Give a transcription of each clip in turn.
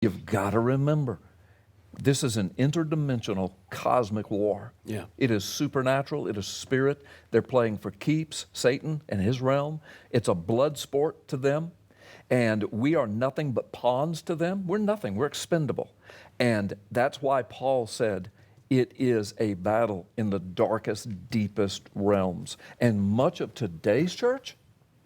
You've got to remember, this is an interdimensional cosmic war. Yeah. It is supernatural. It is spirit. They're playing for keeps, Satan and his realm. It's a blood sport to them. And we are nothing but pawns to them. We're nothing. We're expendable. And that's why Paul said, it is a battle in the darkest, deepest realms. And much of today's church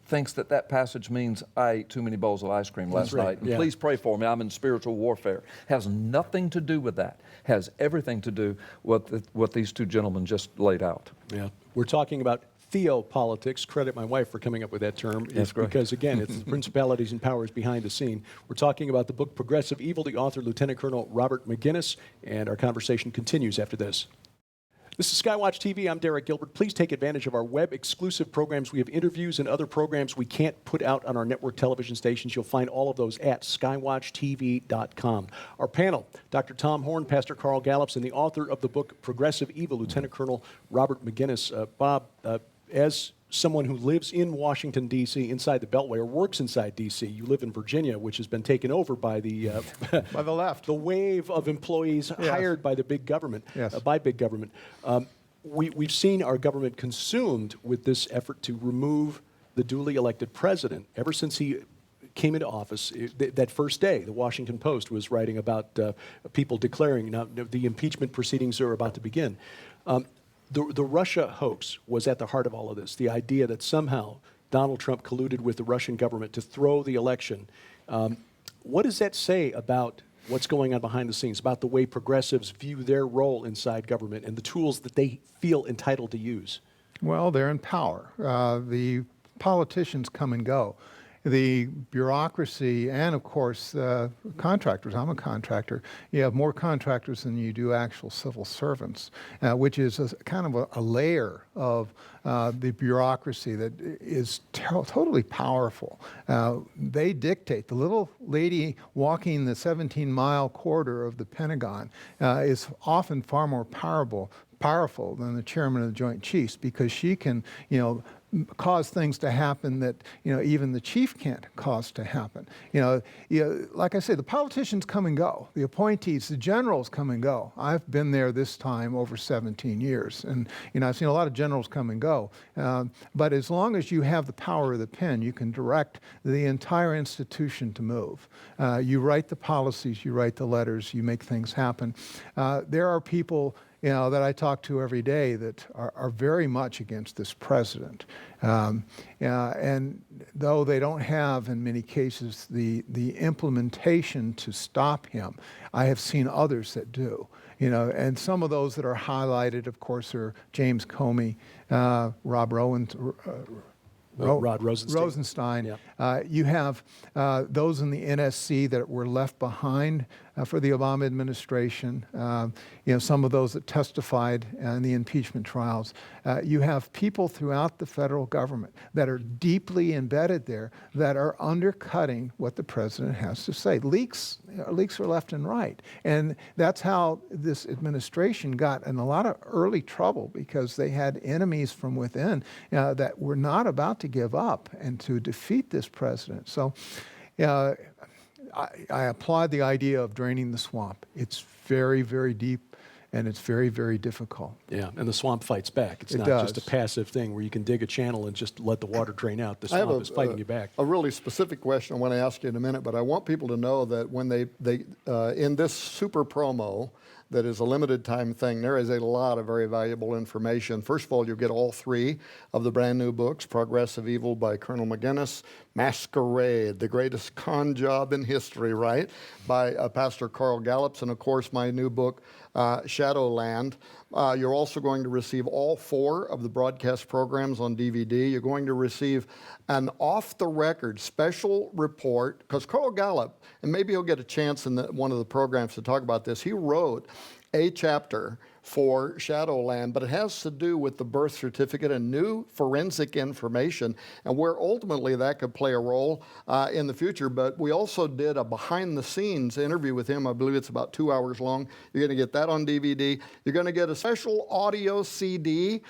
thinks that that passage means I ate too many bowls of ice cream last night. And please pray for me. I'm in spiritual warfare. Has nothing to do with that. Has everything to do with what these two gentlemen just laid out. Yeah. We're talking about theopolitics. Credit my wife for coming up with that term. That's great. Because, again, it's the principalities and powers behind the scene. We're talking about the book Progressive Evil, the author, Lieutenant Colonel Robert McGinnis, and our conversation continues after this. This is Skywatch TV. I'm Derek Gilbert. Please take advantage of our web-exclusive programs. We have interviews and other programs we can't put out on our network television stations. You'll find all of those at skywatchtv.com. Our panel, Dr. Tom Horn, Pastor Carl Gallups, and the author of the book Progressive Evil, Lieutenant Colonel Robert McGinnis. Bob, as someone who lives in Washington, D.C., inside the Beltway, or works inside D.C., you live in Virginia, which has been taken over by the by the left, the wave of employees hired by the big government, by big government. We've seen our government consumed with this effort to remove the duly elected president. Ever since he came into office, that first day, the Washington Post was writing about people declaring now the impeachment proceedings are about to begin. The Russia hoax was at the heart of all of this, the idea that somehow Donald Trump colluded with the Russian government to throw the election. What does that say about what's going on behind the scenes, about the way progressives view their role inside government and the tools that they feel entitled to use? Well, they're in power. The politicians come and go. The bureaucracy and, of course, contractors. I'm a contractor. You have more contractors than you do actual civil servants, which is kind of a layer of the bureaucracy that is totally powerful. They dictate. The little lady walking the 17-mile corridor of the Pentagon is often far more powerful than the chairman of the Joint Chiefs, because she can, cause things to happen that even the chief can't cause to happen. Like I say, the politicians come and go. The appointees, the generals come and go. I've been there this time over 17 years, and I've seen a lot of generals come and go. But as long as you have the power of the pen, you can direct the entire institution to move. You write the policies, you write the letters, you make things happen. There are people that I talk to every day that are very much against this president. And though they don't have, in many cases, the implementation to stop him, I have seen others that do. And some of those that are highlighted, of course, are James Comey, Rod Rosenstein. Yeah. You have those in the NSC that were left behind for the Obama administration. Some of those that testified in the impeachment trials. You have people throughout the federal government that are deeply embedded there that are undercutting what the president has to say. Leaks are left and right. And that's how this administration got in a lot of early trouble, because they had enemies from within that were not about to give up and to defeat this president. So I applaud the idea of draining the swamp. It's very, very deep, and it's very, very difficult. Yeah, and the swamp fights back. It's not just a passive thing where you can dig a channel and just let the water drain out. The swamp is fighting you back. A really specific question I want to ask you in a minute, but I want people to know that when they in this super promo, that is a limited time thing, there is a lot of very valuable information. First of all, you'll get all three of the brand new books: Progressive Evil by Colonel McGinnis, Masquerade, the greatest con job in history, right, by Pastor Carl Gallups, and of course my new book, Shadowland. You're also going to receive all four of the broadcast programs on DVD. You're going to receive an off-the-record special report, because Carl Gallup, and maybe he'll get a chance in one of the programs to talk about this, he wrote a chapter for Shadowland, but it has to do with the birth certificate and new forensic information and where ultimately that could play a role in the future. But we also did a behind-the-scenes interview with him. I believe it's about 2 hours long. You're going to get that on DVD. You're going to get a special audio CD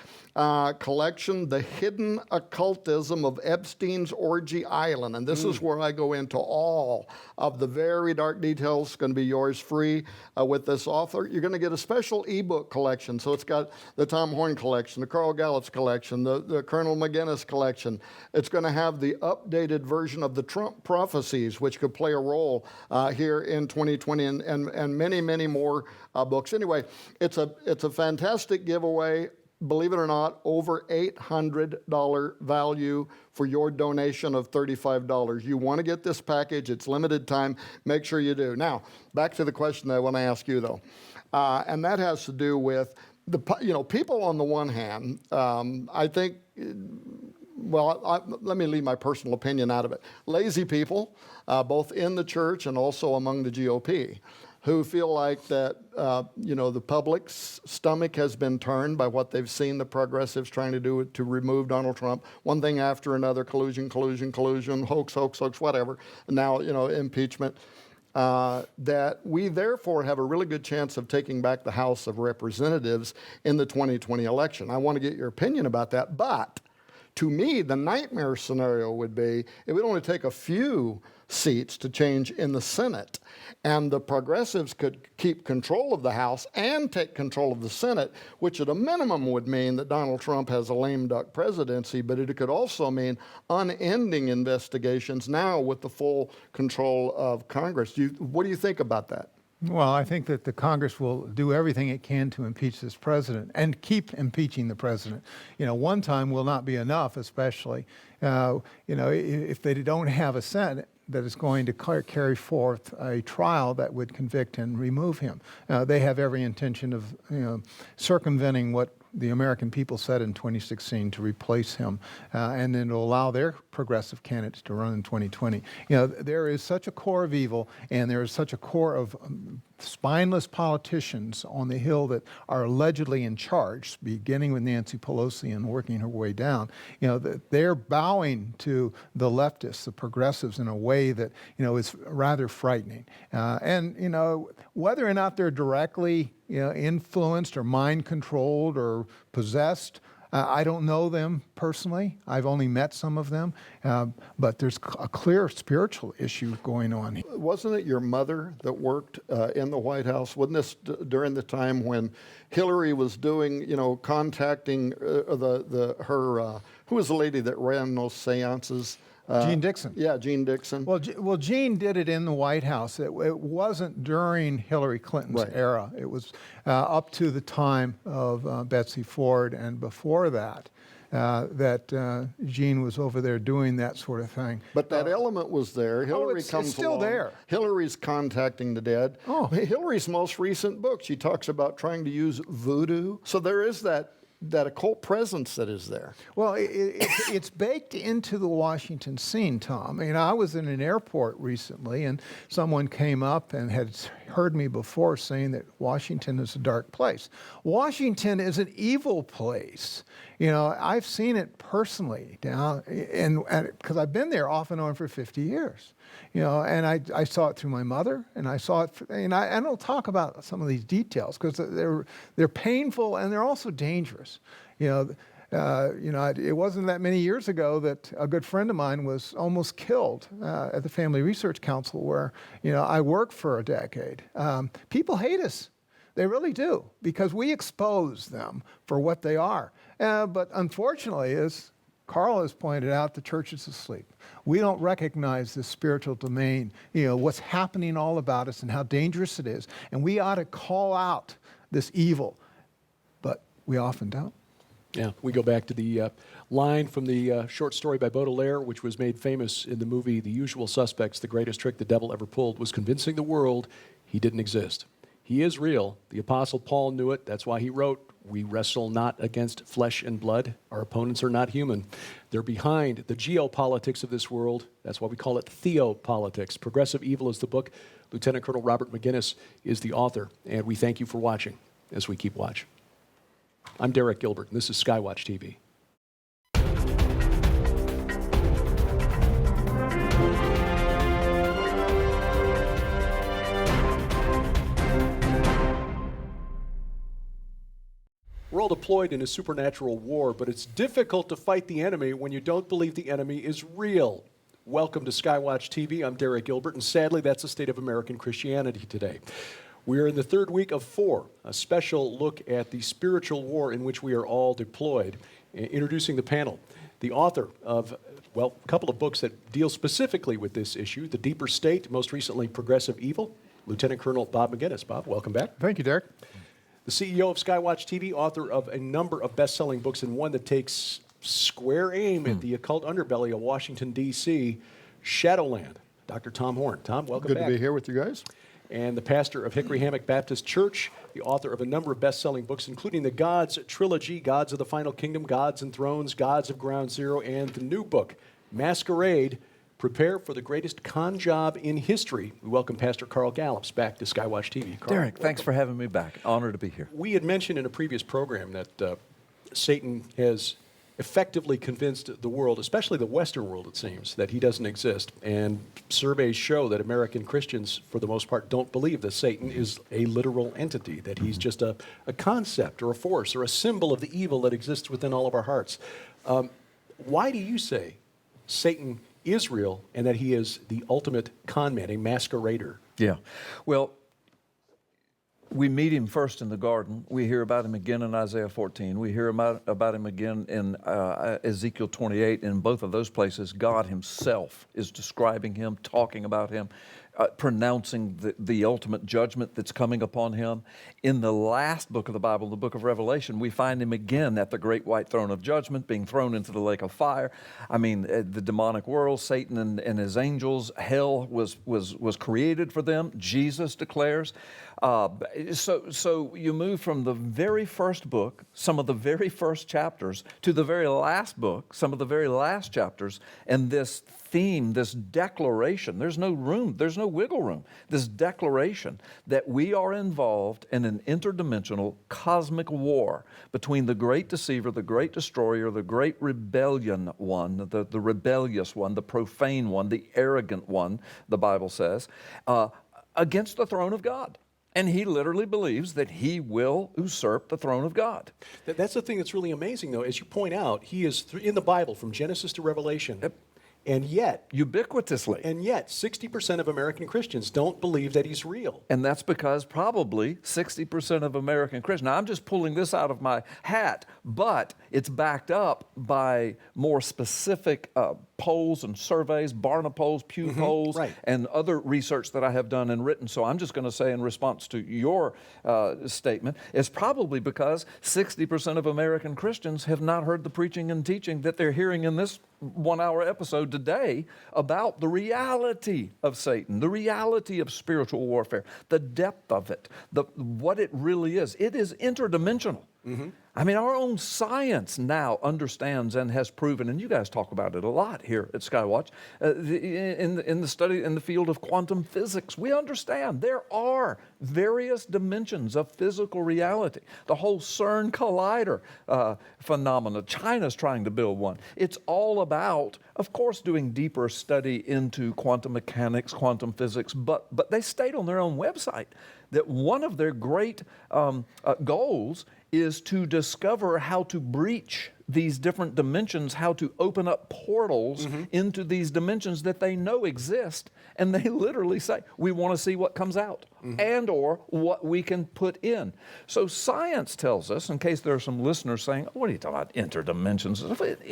collection, The Hidden Occultism of Epstein's Orgy Island. And this is where I go into all of the very dark details. It's going to be yours free with this author. You're going to get a special ebook collection. So it's got the Tom Horn collection, the Carl Gallups collection, the Colonel McGinnis collection. It's going to have the updated version of the Trump prophecies, which could play a role here in 2020, and many, many more books. Anyway, it's a fantastic giveaway. Believe it or not, over $800 value for your donation of $35. You want to get this package. It's limited time. Make sure you do. Now, back to the question that I want to ask you, though. And that has to do with, people on the one hand, I think, let me leave my personal opinion out of it. Lazy people, both in the church and also among the GOP, who feel like that, the public's stomach has been turned by what they've seen the progressives trying to do to remove Donald Trump. One thing after another, collusion, hoax, whatever. Now, impeachment. That we therefore have a really good chance of taking back the House of Representatives in the 2020 election. I want to get your opinion about that, but to me, the nightmare scenario would be it would only take a few seats to change in the Senate, and the progressives could keep control of the House and take control of the Senate, which at a minimum would mean that Donald Trump has a lame duck presidency, but it could also mean unending investigations now with the full control of Congress. What do you think about that? Well, I think that the Congress will do everything it can to impeach this president and keep impeaching the president. One time will not be enough, especially, if they don't have a Senate that is going to carry forth a trial that would convict and remove him. They have every intention of circumventing what the American people said in 2016 to replace him, and then to allow their progressive candidates to run in 2020. There is such a core of evil, and there is such a core of spineless politicians on the Hill that are allegedly in charge, beginning with Nancy Pelosi and working her way down. They're bowing to the leftists, the progressives, in a way that is rather frightening. And whether or not they're directly influenced or mind controlled or possessed, I don't know them personally. I've only met some of them, but there's a clear spiritual issue going on. Wasn't it your mother that worked in the White House? Wasn't this during the time when Hillary was doing, contacting her, who was the lady that ran those seances? Jean Dixon. Yeah, Jean Dixon. Well, Jean did it in the White House. It wasn't during Hillary Clinton's era. It was up to the time of Betsy Ford, and before that, that Jean was over there doing that sort of thing. But that element was there. Hillary comes it's still along. there. Hillary's contacting the dead. Oh. Hillary's most recent book, she talks about trying to use voodoo. So there is that occult presence that is there. Well, it's baked into the Washington scene, Tom. I was in an airport recently, and someone came up and had heard me before saying that Washington is a dark place. Washington is an evil place. I've seen it personally down, and because I've been there off and on for 50 years. And I saw it through my mother, and I saw it, and I don't talk about some of these details because they're painful and they're also dangerous. It wasn't that many years ago that a good friend of mine was almost killed at the Family Research Council, where I worked for a decade. People hate us. They really do, because we expose them for what they are. But unfortunately, as Carl has pointed out, the church is asleep. We don't recognize this spiritual domain, what's happening all about us and how dangerous it is. And we ought to call out this evil, but we often don't. Yeah, we go back to the line from the short story by Baudelaire, which was made famous in the movie The Usual Suspects. The greatest trick the devil ever pulled was convincing the world he didn't exist. He is real. The Apostle Paul knew it. That's why he wrote, "We wrestle not against flesh and blood. Our opponents are not human. They're behind the geopolitics of this world." That's why we call it theopolitics. Progressive Evil is the book. Lieutenant Colonel Robert McGinnis is the author. And we thank you for watching. as we keep watch. I'm Derek Gilbert, and this is Skywatch TV. We're all deployed in a supernatural war, but it's difficult to fight the enemy when you don't believe the enemy is real. Welcome to Skywatch TV. I'm Derek Gilbert, and sadly, that's the state of American Christianity today. We're in the third week of 4, a special look at the spiritual war in which we are all deployed. Introducing the panel, the author of, well, a couple of books that deal specifically with this issue, The Deeper State, most recently Progressive Evil, Lieutenant Colonel Bob McGinnis. Bob, welcome back. Thank you, Derek. The CEO of Skywatch TV, author of a number of best-selling books, and one that takes square aim at the occult underbelly of Washington, D.C., Shadowland. Dr. Tom Horn. Tom, welcome back. Good to be here with you guys. And the pastor of Hickory Hammock Baptist Church, the author of a number of best-selling books, including the Gods trilogy, Gods of the Final Kingdom, Gods and Thrones, Gods of Ground Zero, and the new book, Masquerade, Prepare for the Greatest Con Job in History. We welcome Pastor Carl Gallups back to Skywatch TV. Carl, Derek, thanks for having me back. Honor to be here. We had mentioned in a previous program that Satan has effectively convinced the world, especially the Western world, it seems, that he doesn't exist. And surveys show that American Christians, for the most part, don't believe that Satan is a literal entity, that he's just a concept or a force or a symbol of the evil that exists within all of our hearts. Why do you say Satan is real and that he is the ultimate con man, a masquerader? Yeah. Well, we meet him first in the garden. We hear about him again in Isaiah 14. We hear about him again in Ezekiel 28. In both of those places, God himself is describing him, talking about him, pronouncing the ultimate judgment that's coming upon him. In the last book of the Bible, the book of Revelation, we find him again at the great white throne of judgment, being thrown into the lake of fire. I mean, the demonic world, Satan and his angels, hell was created for them, Jesus declares. So you move from the very first book, some of the very first chapters, to the very last book, some of the very last chapters, and this theme, this declaration, there's no room, there's no wiggle room, this declaration that we are involved in an interdimensional cosmic war between the great deceiver, the great destroyer, the great rebellion one, the rebellious one, the profane one, the arrogant one, the Bible says, against the throne of God. And he literally believes that he will usurp the throne of God. That's the thing that's really amazing, though. As you point out, he is in the Bible from Genesis to Revelation. Yep. And yet, ubiquitously. And yet, 60% of American Christians don't believe that he's real. And that's because probably 60% of American Christians, now I'm just pulling this out of my hat, but it's backed up by more specific polls and surveys, Barna polls, Pew polls, right, and other research that I have done and written. So I'm just going to say in response to your statement, it's probably because 60% of American Christians have not heard the preaching and teaching that they're hearing in this 1-hour episode today about the reality of Satan, the reality of spiritual warfare, the depth of it, what it really is. It is interdimensional. I mean, our own science now understands and has proven, and you guys talk about it a lot here at Skywatch, in the study, in the field of quantum physics, we understand there are various dimensions of physical reality. The whole CERN collider phenomena, China's trying to build one. It's all about, of course, doing deeper study into quantum mechanics, quantum physics, but they state on their own website that one of their great goals is to discover how to breach these different dimensions, how to open up portals into these dimensions that they know exist. And they literally say, we want to see what comes out and or what we can put in. So science tells us, in case there are some listeners saying, what are you talking about, interdimensions?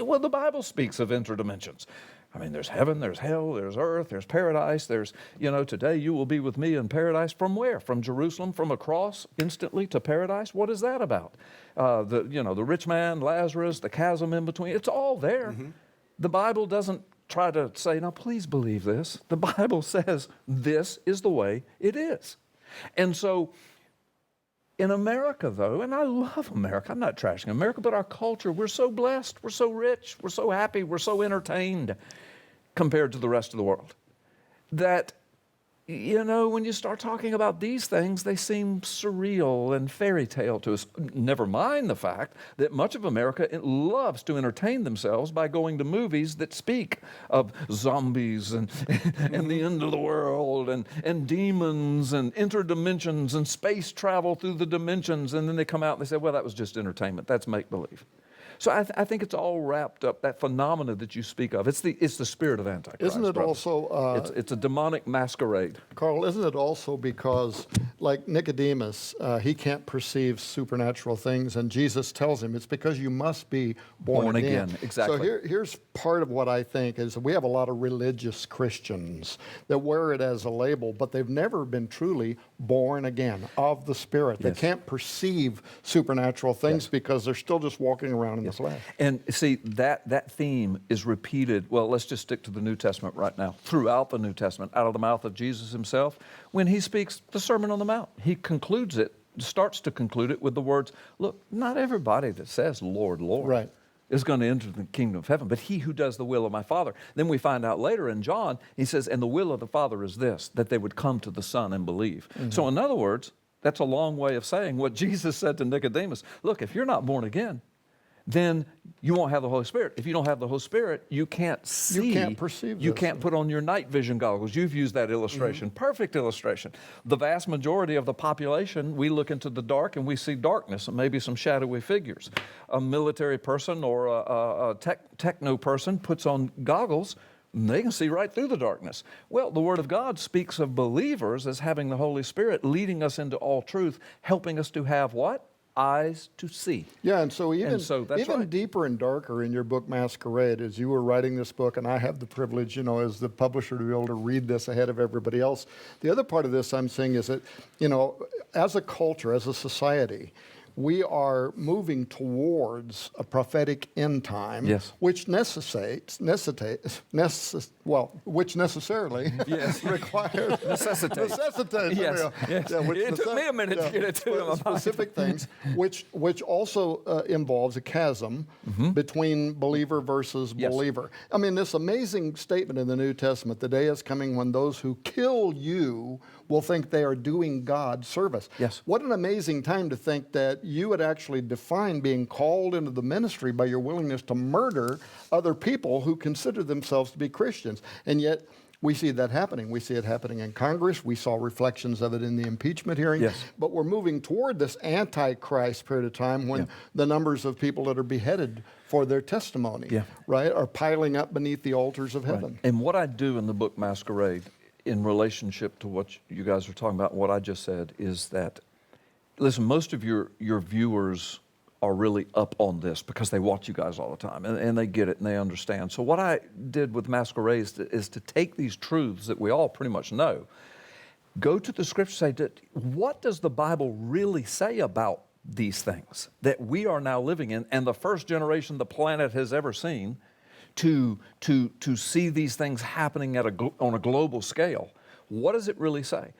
Well, the Bible speaks of interdimensions. I mean, there's heaven, there's hell, there's earth, there's paradise, there's, today you will be with me in paradise. From where? From Jerusalem, from a cross instantly to paradise? What is that about? The rich man, Lazarus, the chasm in between, it's all there. The Bible doesn't try to say, now please believe this. The Bible says this is the way it is. And so in America, though, and I love America, I'm not trashing America, but our culture, we're so blessed, we're so rich, we're so happy, we're so entertained compared to the rest of the world, that you know, when you start talking about these things, they seem surreal and fairy tale to us. Never mind the fact that much of America loves to entertain themselves by going to movies that speak of zombies and the end of the world and demons and interdimensions and space travel through the dimensions. And then they come out and they say, well, that was just entertainment. That's make-believe. So I think it's all wrapped up, that phenomena that you speak of. It's the spirit of Antichrist. Isn't it brother. also... it's a demonic masquerade. Carl, isn't it also because, like Nicodemus, he can't perceive supernatural things, and Jesus tells him it's because you must be born again. Exactly. So here's part of what I think is we have a lot of religious Christians that wear it as a label, but they've never been truly born again of the Spirit. Yes. They can't perceive supernatural things because they're still just walking around in the flesh. And see, that theme is repeated, well, let's just stick to the New Testament right now, throughout the New Testament, out of the mouth of Jesus himself. When he speaks the Sermon on the Mount, he concludes it, starts to conclude it with the words, look, not everybody that says, Lord, Lord, is going to enter the kingdom of heaven, but he who does the will of my Father. Then we find out later in John, he says, and the will of the Father is this, that they would come to the Son and believe. Mm-hmm. So in other words, that's a long way of saying what Jesus said to Nicodemus. Look, if you're not born again, then you won't have the Holy Spirit. If you don't have the Holy Spirit, you can't see. You can't perceive You this. can't put on your night vision goggles. You've used that illustration. Mm-hmm. Perfect illustration. The vast majority of the population, we look into the dark and we see darkness and maybe some shadowy figures. A military person or a techno person puts on goggles, and they can see right through the darkness. Well, the Word of God speaks of believers as having the Holy Spirit leading us into all truth, helping us to have what? Eyes to see. Yeah, and so even right. deeper and darker in your book Masquerade, as you were writing this book, and I have the privilege, you know, as the publisher to be able to read this ahead of everybody else. The other part of this I'm saying is that, you know, as a culture, as a society, we are moving towards a prophetic end time, which which necessarily requires necessitates. Yes. It took me a minute to get it to him. Specific things, which also involves a chasm between believer versus believer. I mean, this amazing statement in the New Testament: "The day is coming when those who kill you will think they are doing God service." Yes. What an amazing time to think that you would actually define being called into the ministry by your willingness to murder other people who consider themselves to be Christians. And yet, we see that happening. We see it happening in Congress. We saw reflections of it in the impeachment hearing. Yes. But we're moving toward this Antichrist period of time when the numbers of people that are beheaded for their testimony, are piling up beneath the altars of heaven. Right. And what I do in the book Masquerade, in relationship to what you guys are talking about, what I just said, is that, listen, most of your viewers are really up on this because they watch you guys all the time and they get it and they understand. So what I did with Masquerade is to take these truths that we all pretty much know, go to the scripture, say, what does the Bible really say about these things that we are now living in and the first generation the planet has ever seen, to see these things happening on a global scale? What does it really say?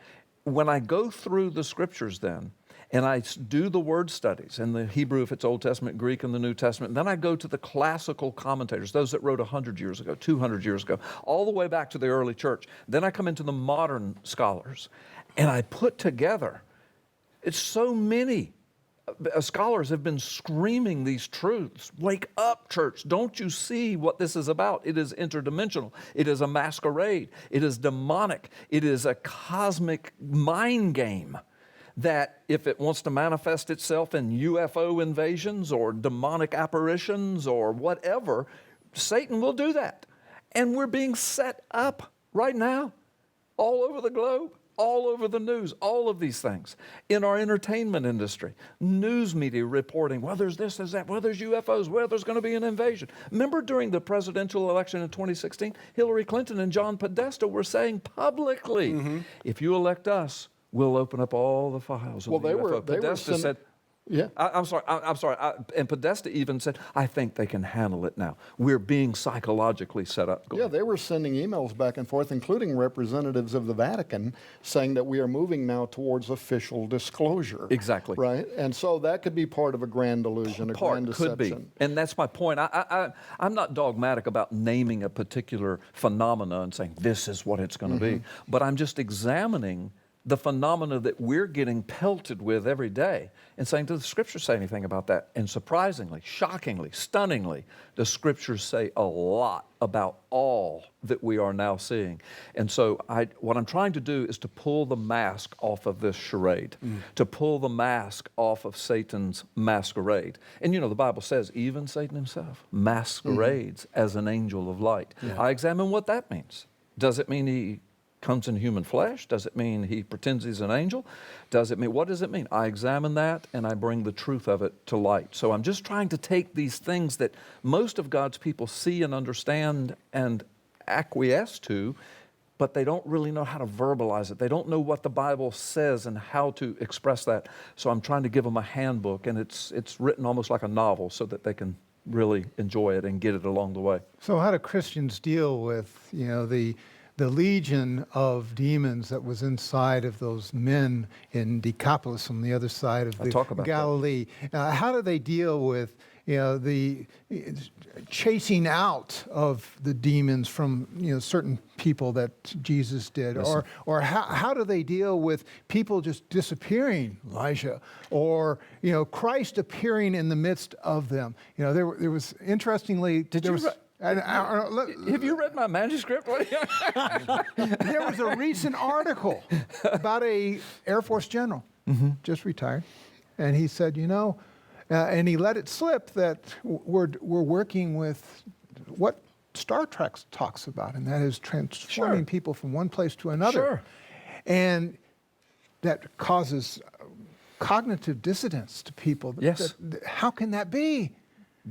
When I go through the scriptures then, and I do the word studies, and the Hebrew if it's Old Testament, Greek in the New Testament, then I go to the classical commentators, those that wrote 100 years ago, 200 years ago, all the way back to the early church. Then I come into the modern scholars, and I put together, it's so many scholars have been screaming these truths. Wake up, church. Don't you see what this is about? It is interdimensional. It is a masquerade. It is demonic. It is a cosmic mind game that if it wants to manifest itself in UFO invasions or demonic apparitions or whatever, Satan will do that. And we're being set up right now all over the globe, all over the news, all of these things. In our entertainment industry, news media reporting, well, there's this, there's that, well, there's UFOs, well, there's going to be an invasion. Remember during the presidential election in 2016, Hillary Clinton and John Podesta were saying publicly, if you elect us, we'll open up all the files of the UFO. Podesta said, Yeah. I'm sorry. And Podesta even said, I think they can handle it now. We're being psychologically set up. Yeah, they were sending emails back and forth, including representatives of the Vatican, saying that we are moving now towards official disclosure. Exactly. Right? And so that could be part of a grand illusion, a grand deception. Could be. And that's my point. I'm not dogmatic about naming a particular phenomena and saying this is what it's going to be. But I'm just examining the phenomena that we're getting pelted with every day and saying, does the Scripture say anything about that? And surprisingly, shockingly, stunningly, the Scriptures say a lot about all that we are now seeing. And so what I'm trying to do is to pull the mask off of this charade, to pull the mask off of Satan's masquerade. And you know, the Bible says even Satan himself masquerades as an angel of light. Yeah. I examine what that means. Does it mean he comes in human flesh? Does it mean he pretends he's an angel? What does it mean? I examine that and I bring the truth of it to light. So I'm just trying to take these things that most of God's people see and understand and acquiesce to, but they don't really know how to verbalize it. They don't know what the Bible says and how to express that. So I'm trying to give them a handbook, and it's written almost like a novel so that they can really enjoy it and get it along the way. So how do Christians deal with, the legion of demons that was inside of those men in Decapolis on the other side of the Galilee? How do they deal with the chasing out of the demons from certain people that Jesus did? Listen. Or how do they deal with people just disappearing, Elijah, or Christ appearing in the midst of them? There was interestingly have you read my manuscript? There was a recent article about a Air Force general, just retired, and he said, and he let it slip that we're working with what Star Trek talks about, and that is transforming people from one place to another. Sure. And that causes cognitive dissonance to people. Yes. How can that be?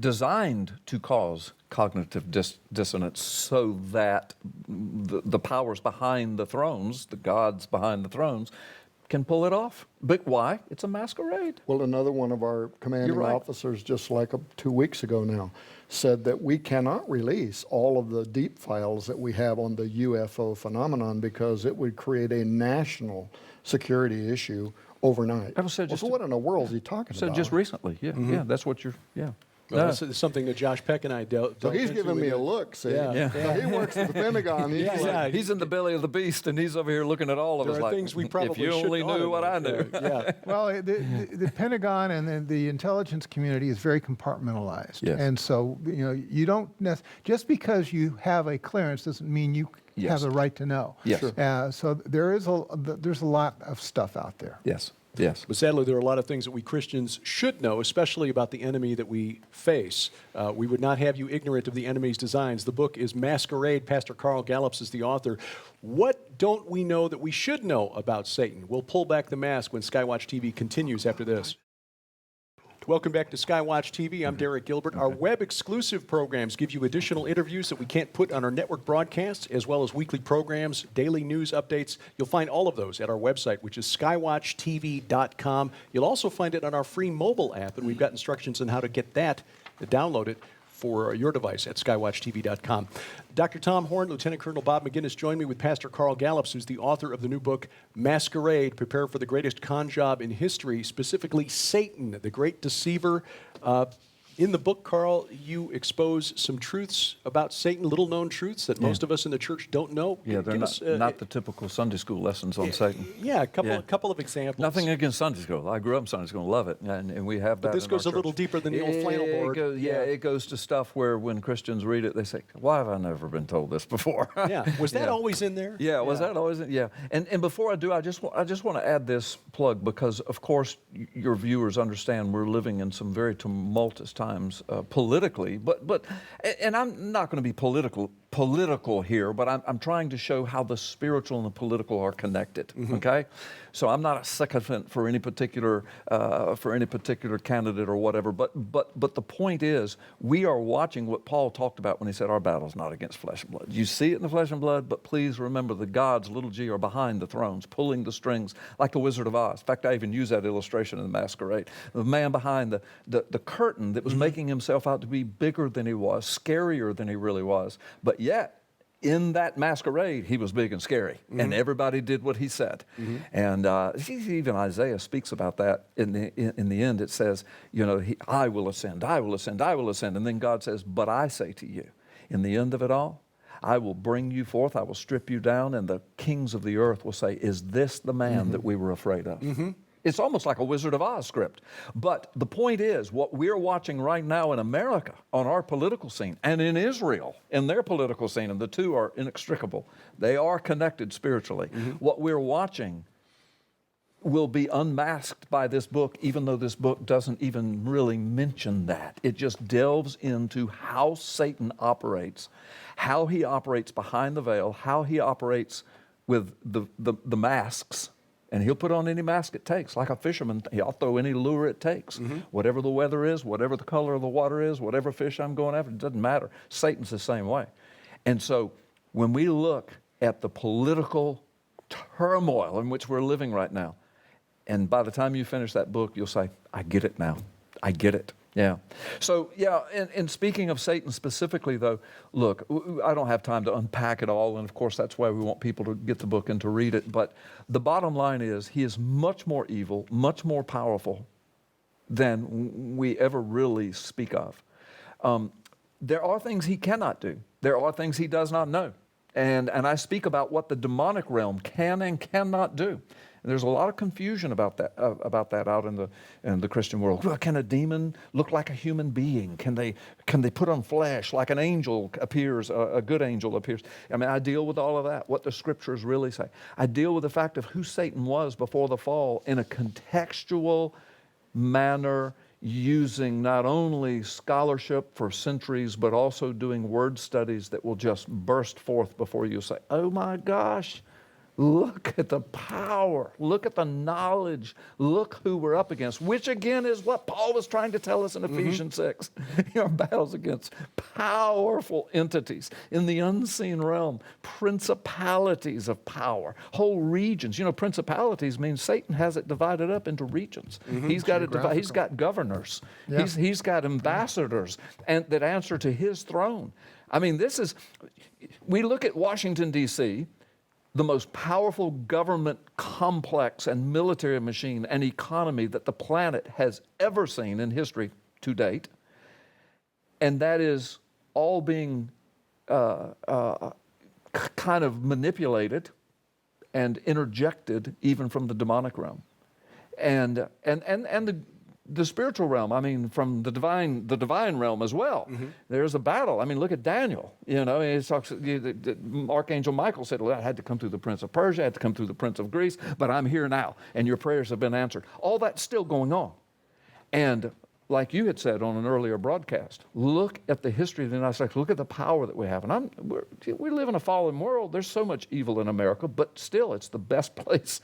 Designed to cause cognitive dissonance so that the powers behind the thrones, the gods behind the thrones, can pull it off. But why? It's a masquerade. Well, another one of our commanding officers, just like 2 weeks ago now, said that we cannot release all of the deep files that we have on the UFO phenomenon because it would create a national security issue overnight. So what in the world is he talking about? Just recently, yeah, that's what you're, Well, this is something that Josh Peck and I dealt So he's giving me a look, see? Yeah. So he works at the Pentagon. He's in the belly of the beast, and he's over here looking at all of us like, things we probably if you only knew what I knew. Well, the Pentagon and the intelligence community is very compartmentalized. Yes. And so, you don't just because you have a clearance doesn't mean you have the right to know. Yes. Sure. So there's a lot of stuff out there. Yes. But sadly, there are a lot of things that we Christians should know, especially about the enemy that we face. We would not have you ignorant of the enemy's designs. The book is Masquerade. Pastor Carl Gallups is the author. What don't we know that we should know about Satan? We'll pull back the mask when Skywatch TV continues after this. Welcome back to Skywatch TV. I'm Derek Gilbert. Our web-exclusive programs give you additional interviews that we can't put on our network broadcasts, as well as weekly programs, daily news updates. You'll find all of those at our website, which is skywatchtv.com. You'll also find it on our free mobile app, and we've got instructions on how to get that, to download it for your device at skywatchtv.com. Dr. Tom Horn, Lieutenant Colonel Bob McGinnis join me with Pastor Carl Gallups, who's the author of the new book, Masquerade, Prepare for the Greatest Con Job in History, specifically Satan, the Great Deceiver. In the book, Carl, you expose some truths about Satan, little-known truths that most of us in the church don't know. Yeah, they're not the typical Sunday school lessons on Satan. Yeah, a couple of examples. Nothing against Sunday school. I grew up in Sunday school and love it, and we have that. But this goes a little deeper than the old flannel board. It goes to stuff where when Christians read it, they say, why have I never been told this before? Was that always in there? Yeah, was that always in? Yeah. And before I do, I just want to add this plug because, of course, your viewers understand we're living in some very tumultuous times. times politically, and I'm not going to be political here, but I'm trying to show how the spiritual and the political are connected. Okay, so I'm not a sycophant for any particular candidate or whatever. But the point is, we are watching what Paul talked about when he said our battle's not against flesh and blood. You see it in the flesh and blood, but please remember the gods, little g, are behind the thrones, pulling the strings like the Wizard of Oz. In fact, I even use that illustration in the Masquerade. The man behind the curtain that was making himself out to be bigger than he was, scarier than he really was, but yet, in that masquerade, he was big and scary, and everybody did what he said. And even Isaiah speaks about that. In the end, it says, you know, I will ascend, I will ascend, I will ascend. And then God says, but I say to you, in the end of it all, I will bring you forth, I will strip you down, and the kings of the earth will say, is this the man that we were afraid of? It's almost like a Wizard of Oz script. But the point is, what we're watching right now in America on our political scene, and in Israel in their political scene, and the two are inextricable, they are connected spiritually. What we're watching will be unmasked by this book, even though this book doesn't even really mention that. It just delves into how Satan operates, how he operates behind the veil, how he operates with the masks. And he'll put on any mask it takes. Like a fisherman, he'll throw any lure it takes. Whatever the weather is, whatever the color of the water is, whatever fish I'm going after, it doesn't matter. Satan's the same way. And so when we look at the political turmoil in which we're living right now, and by the time you finish that book, you'll say, I get it now. I get it. Yeah. So, yeah, and speaking of Satan specifically, though, look, I don't have time to unpack it all, and of course that's why we want people to get the book and to read it, but the bottom line is he is much more evil, much more powerful than we ever really speak of. There are things he cannot do. There are things he does not know. And I speak about what the demonic realm can and cannot do. And there's a lot of confusion about that out in the Christian world. Well, can a demon look like a human being? Can they put on flesh like an angel appears, a good angel appears? I mean, I deal with all of that, what the scriptures really say. I deal with the fact of who Satan was before the fall in a contextual manner, using not only scholarship for centuries, but also doing word studies that will just burst forth before you say, oh my gosh, look at the power, look at the knowledge, look who we're up against, which again is what Paul was trying to tell us in Ephesians 6. Our battles against powerful entities in the unseen realm, principalities of power, whole regions. You know, principalities means Satan has it divided up into regions. He's got it divided. He's got governors. Yeah. He's got ambassadors and that answer to his throne. I mean, we look at Washington, D.C., the most powerful government complex and military machine and economy that the planet has ever seen in history to date. And that is all being kind of manipulated and interjected even from the demonic realm. And the spiritual realm, I mean, from the divine realm as well. There's a battle. I mean, look at Daniel. You know, it talks, Archangel Michael said, well, I had to come through the prince of Persia, I had to come through the prince of Greece, but I'm here now, and your prayers have been answered. All that's still going on. And like you had said on an earlier broadcast, look at the history of the United States. Look at the power that we have. And we live in a fallen world. There's so much evil in America, but still, it's the best place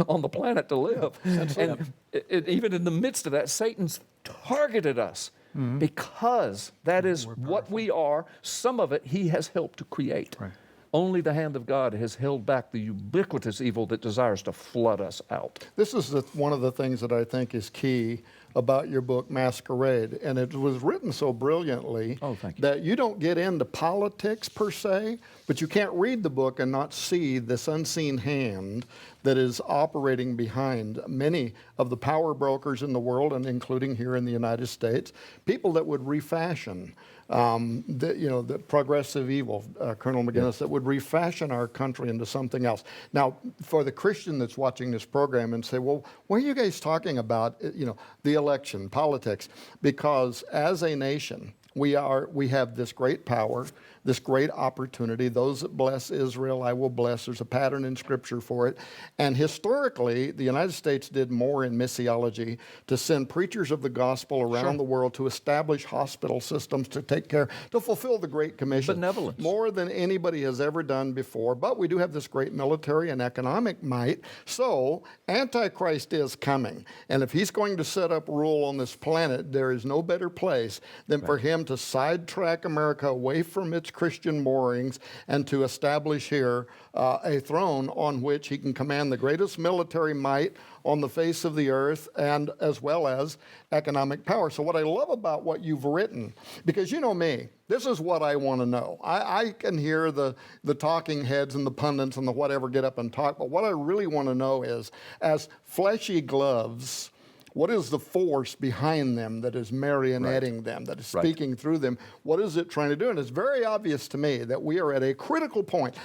on the planet to live. And even in the midst of that, Satan's targeted us because that is what we are. Some of it he has helped to create. Right. Only the hand of God has held back the ubiquitous evil that desires to flood us out. This is one of the things that I think is key about your book, Masquerade. And it was written so brilliantly that you don't get into politics per se, but you can't read the book and not see this unseen hand that is operating behind many of the power brokers in the world, and including here in the United States, people that would refashion the progressive evil, Colonel McGinnis, that would refashion our country into something else. Now, for the Christian that's watching this program and say, well, what are you guys talking about, the election, politics? Because as a nation, we have this great power this great opportunity. Those that bless Israel, I will bless. There's a pattern in Scripture for it. And historically, the United States did more in missiology to send preachers of the gospel around the world to establish hospital systems to take care, to fulfill the Great Commission. Benevolence. More than anybody has ever done before. But we do have this great military and economic might. So, Antichrist is coming. And if he's going to set up rule on this planet, there is no better place than for him to sidetrack America away from its Christian moorings and to establish here a throne on which he can command the greatest military might on the face of the earth, and as well as economic power. So what I love about what you've written, because you know me, this is what I want to know. I can hear the talking heads and the pundits and the whatever get up and talk, but what I really want to know is, as fleshy gloves, what is the force behind them that is marionetting them, that is speaking through them? What is it trying to do? And it's very obvious to me that we are at a critical point.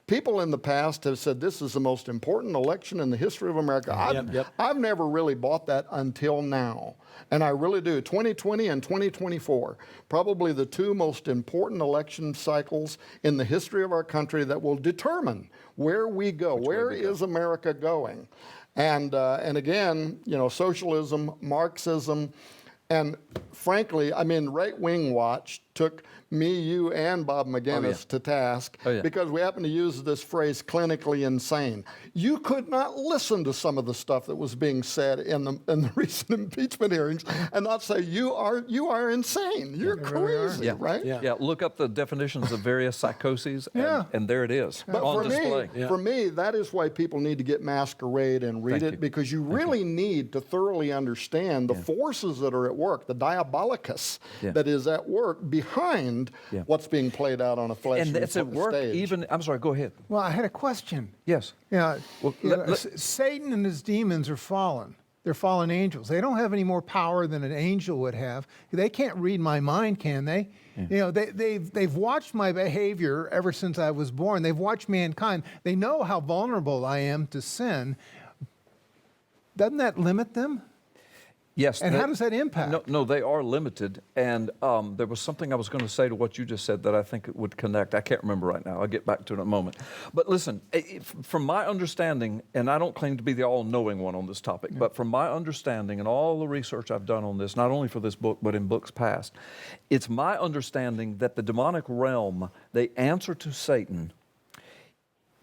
People in the past have said this is the most important election in the history of America. I've never really bought that until now. And I really do. 2020 and 2024, probably the two most important election cycles in the history of our country that will determine where we go. Where is America going? And again, socialism, Marxism, and frankly, Right-Wing Watch took me, you, and Bob McGinnis to task because we happen to use this phrase, clinically insane. You could not listen to some of the stuff that was being said in the recent impeachment hearings and not say, you are insane. You're crazy, right? Yeah, look up the definitions of various psychoses, and there it is on display. For me, that is why people need to get Masquerade and read it, because you really need to thoroughly understand the forces that are at work, the diabolicus that is at work behind what's being played out on a fleshly stage. And it's at work even, I'm sorry, go ahead. Well, I had a question. Yes. Satan and his demons are fallen. They're fallen angels. They don't have any more power than an angel would have. They can't read my mind, can they? They've watched my behavior ever since I was born. They've watched mankind. They know how vulnerable I am to sin. Doesn't that limit them? Yes. And how does that impact? No, they are limited. And there was something I was going to say to what you just said that I think it would connect. I can't remember right now. I'll get back to it in a moment. But listen, from my understanding, and I don't claim to be the all-knowing one on this topic, but from my understanding and all the research I've done on this, not only for this book, but in books past, it's my understanding that the demonic realm, they answer to Satan.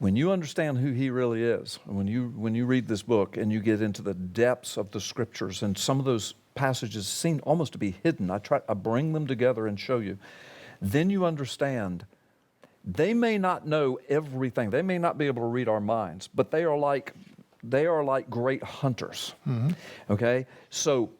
When you understand who he really is, when you read this book and you get into the depths of the Scriptures, and some of those passages seem almost to be hidden, I bring them together and show you, then you understand they may not know everything. They may not be able to read our minds, but they are like great hunters. Okay? So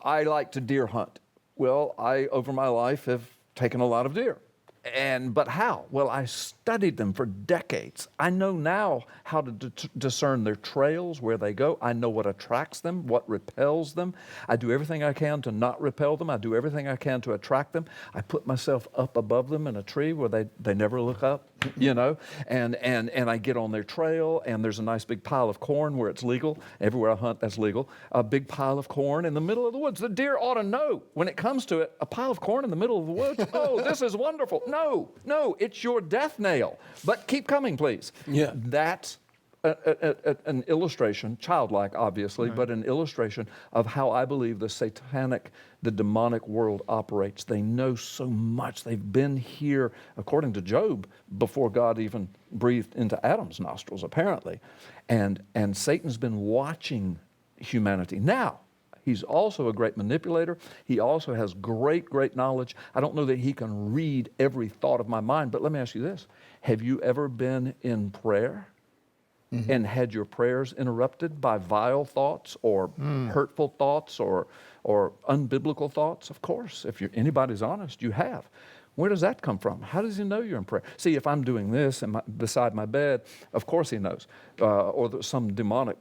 I like to deer hunt. Well, I, over my life, have taken a lot of deer. But how? Well, I studied them for decades. I know now how to discern their trails, where they go. I know what attracts them, what repels them. I do everything I can to not repel them. I do everything I can to attract them. I put myself up above them in a tree where they never look up, and I get on their trail, and there's a nice big pile of corn where it's legal. Everywhere I hunt, that's legal. A big pile of corn in the middle of the woods. The deer ought to know when it comes to it, a pile of corn in the middle of the woods. Oh, this is wonderful. No, it's your death nail. But keep coming, please. Yeah. That's an illustration, childlike obviously, but an illustration of how I believe the demonic world operates. They know so much. They've been here, according to Job, before God even breathed into Adam's nostrils, apparently. And Satan's been watching humanity. Now, he's also a great manipulator. He also has great knowledge. I don't know that he can read every thought of my mind, but let me ask you this. Have you ever been in prayer and had your prayers interrupted by vile thoughts or hurtful thoughts or unbiblical thoughts? Of course, if anybody's honest, you have. Where does that come from? How does he know you're in prayer? See, if I'm doing this beside my bed, of course he knows. Some demonic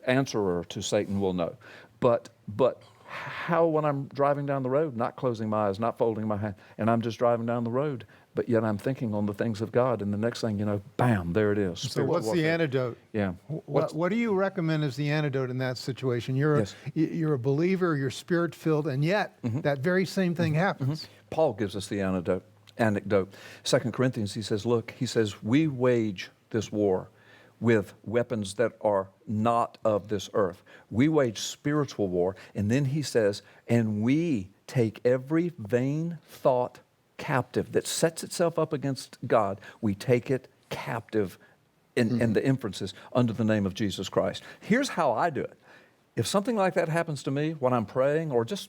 answerer to Satan will know. But how, when I'm driving down the road, not closing my eyes, not folding my hand, and I'm just driving down the road, but yet I'm thinking on the things of God, and the next thing you know, bam, there it is. So what's the antidote? Yeah. What do you recommend as the antidote in that situation? You're a believer, you're Spirit-filled, and yet that very same thing happens. Paul gives us the antidote. anecdote. 2 Corinthians, he says, look, he says, we wage this war with weapons that are not of this earth. We wage spiritual war. And then he says, and we take every vain thought captive that sets itself up against God. We take it captive in the inferences under the name of Jesus Christ. Here's how I do it. If something like that happens to me when I'm praying or just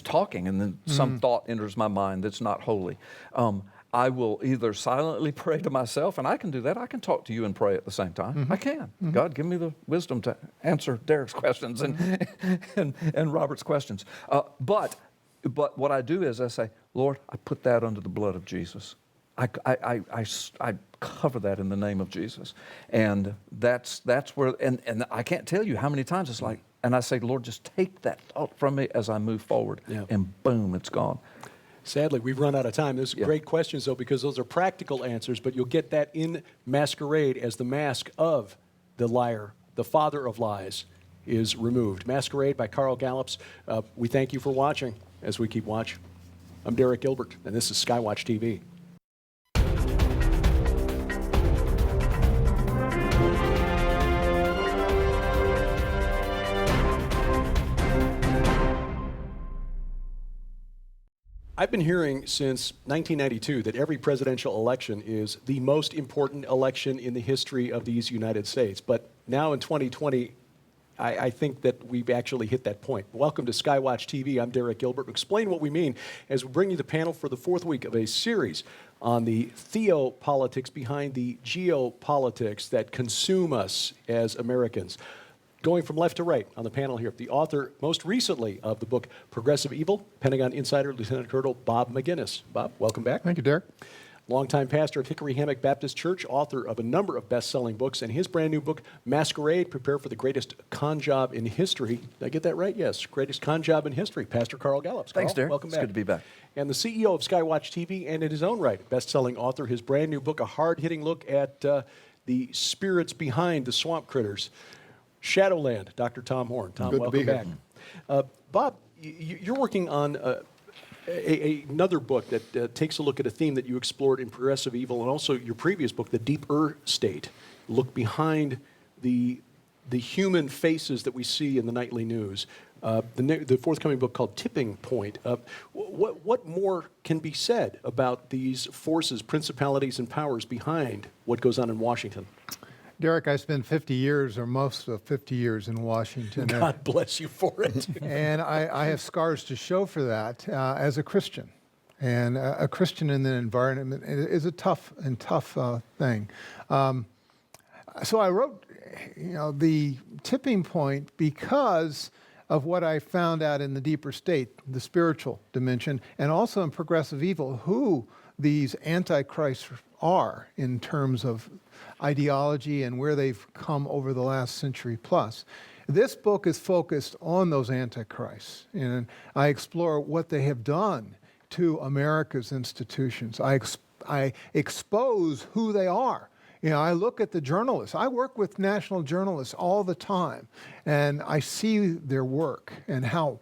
talking and then some thought enters my mind that's not holy, I will either silently pray to myself, and I can do that. I can talk to you and pray at the same time. I can. God, give me the wisdom to answer Derek's questions and Robert's questions. But what I do is I say, Lord, I put that under the blood of Jesus. I cover that in the name of Jesus. And that's where, and I can't tell you how many times it's like, and I say, Lord, just take that thought from me as I move forward. Yeah. And boom, it's gone. Sadly, we've run out of time. Those are great questions, though, because those are practical answers, but you'll get that in Masquerade as the mask of the liar, the father of lies, is removed. Masquerade by Carl Gallups. We thank you for watching as we keep watch. I'm Derek Gilbert, and this is Skywatch TV. I've been hearing since 1992 that every presidential election is the most important election in the history of these United States. But now in 2020, I think that we've actually hit that point. Welcome to Skywatch TV. I'm Derek Gilbert. To explain what we mean as we bring you the panel for the fourth week of a series on the theopolitics behind the geopolitics that consume us as Americans. Going from left to right on the panel here, the author most recently of the book Progressive Evil, Pentagon Insider, Lieutenant Colonel Bob McGinnis. Bob, welcome back. Thank you, Derek. Longtime pastor of Hickory Hammock Baptist Church, author of a number of best-selling books, and his brand new book, Masquerade, Prepare for the Greatest Con Job in History. Did I get that right? Yes, Greatest Con Job in History, Pastor Carl Gallups. Thanks, Derek. Welcome back. It's good to be back. And the CEO of Skywatch TV, and in his own right, best-selling author, his brand new book, a hard-hitting look at the spirits behind the swamp critters. Shadowland, Dr. Tom Horn. Tom, good welcome to be back. Here. Bob, you're working on another book that takes a look at a theme that you explored in Progressive Evil, and also your previous book, The Deeper State. Look behind the human faces that we see in the nightly news. The forthcoming book called Tipping Point. What more can be said about these forces, principalities, and powers behind what goes on in Washington? Derek, I spent 50 years, or most of 50 years in Washington. God bless you for it. And I have scars to show for that as a Christian. And a Christian in the environment is a tough thing. So I wrote, the tipping point because of what I found out in the deeper state, the spiritual dimension, and also in Progressive Evil, who these antichrists are in terms of ideology and where they've come over the last century plus. This book is focused on those antichrists, and I explore what they have done to America's institutions. I expose who they are. I look at the journalists. I work with national journalists all the time, and I see their work and how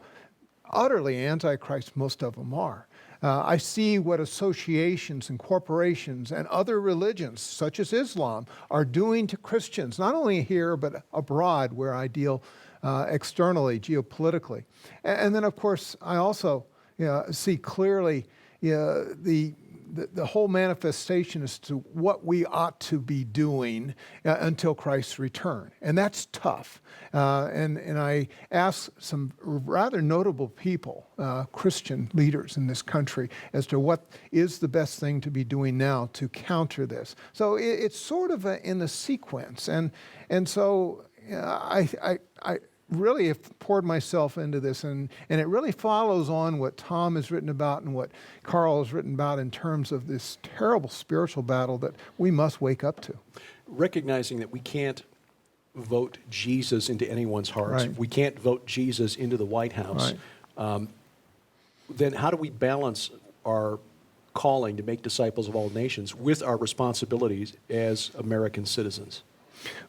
utterly antichrist most of them are. I see what associations and corporations and other religions, such as Islam, are doing to Christians, not only here, but abroad, where I deal externally, geopolitically. And then, of course, I also see clearly the whole manifestation as to what we ought to be doing until Christ's return. And that's tough. And I asked some rather notable people, Christian leaders in this country, as to what is the best thing to be doing now to counter this. So it's sort of in the sequence. And so I really have poured myself into this, and it really follows on what Tom has written about and what Carl has written about in terms of this terrible spiritual battle that we must wake up to. Recognizing that we can't vote Jesus into anyone's hearts, right. We can't vote Jesus into the White House, right. Then how do we balance our calling to make disciples of all nations with our responsibilities as American citizens?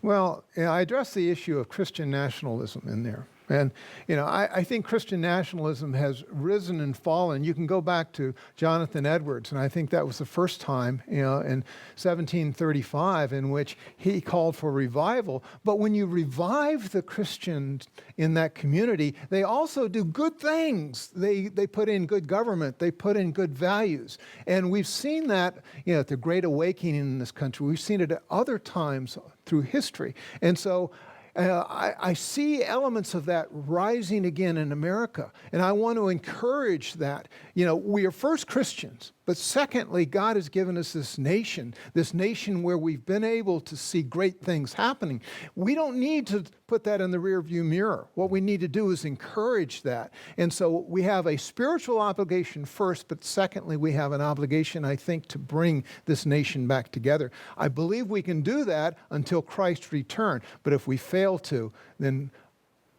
Well, I address the issue of Christian nationalism in there. And, I think Christian nationalism has risen and fallen. You can go back to Jonathan Edwards, and I think that was the first time, in 1735 in which he called for revival. But when you revive the Christians in that community, they also do good things. They put in good government. They put in good values. And we've seen that, at the Great Awakening in this country. We've seen it at other times through history. And so I see elements of that rising again in America, and I want to encourage that. We are first Christians, but secondly, God has given us this nation where we've been able to see great things happening. We don't need to put that in the rearview mirror. What we need to do is encourage that. And so we have a spiritual obligation first, but secondly, we have an obligation, I think, to bring this nation back together. I believe we can do that until Christ's return, but if we fail to, then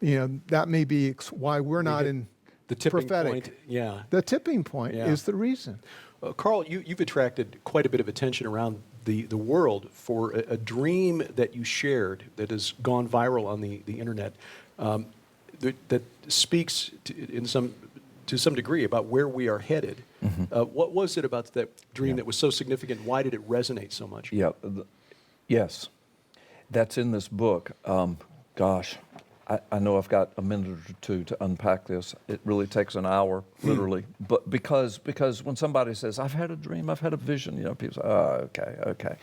that may be why we're not in the tipping prophetic. Point. Yeah, the tipping point is the reason. Carl, you've attracted quite a bit of attention around the world for a dream that you shared that has gone viral on the internet that speaks to some degree about where we are headed. Mm-hmm. What was it about that dream that was so significant? Why did it resonate so much? Yeah, yes, that's in this book. Gosh, I know I've got a minute or two to unpack this. It really takes an hour, literally. But because when somebody says, "I've had a dream, I've had a vision," people say, "Oh, okay."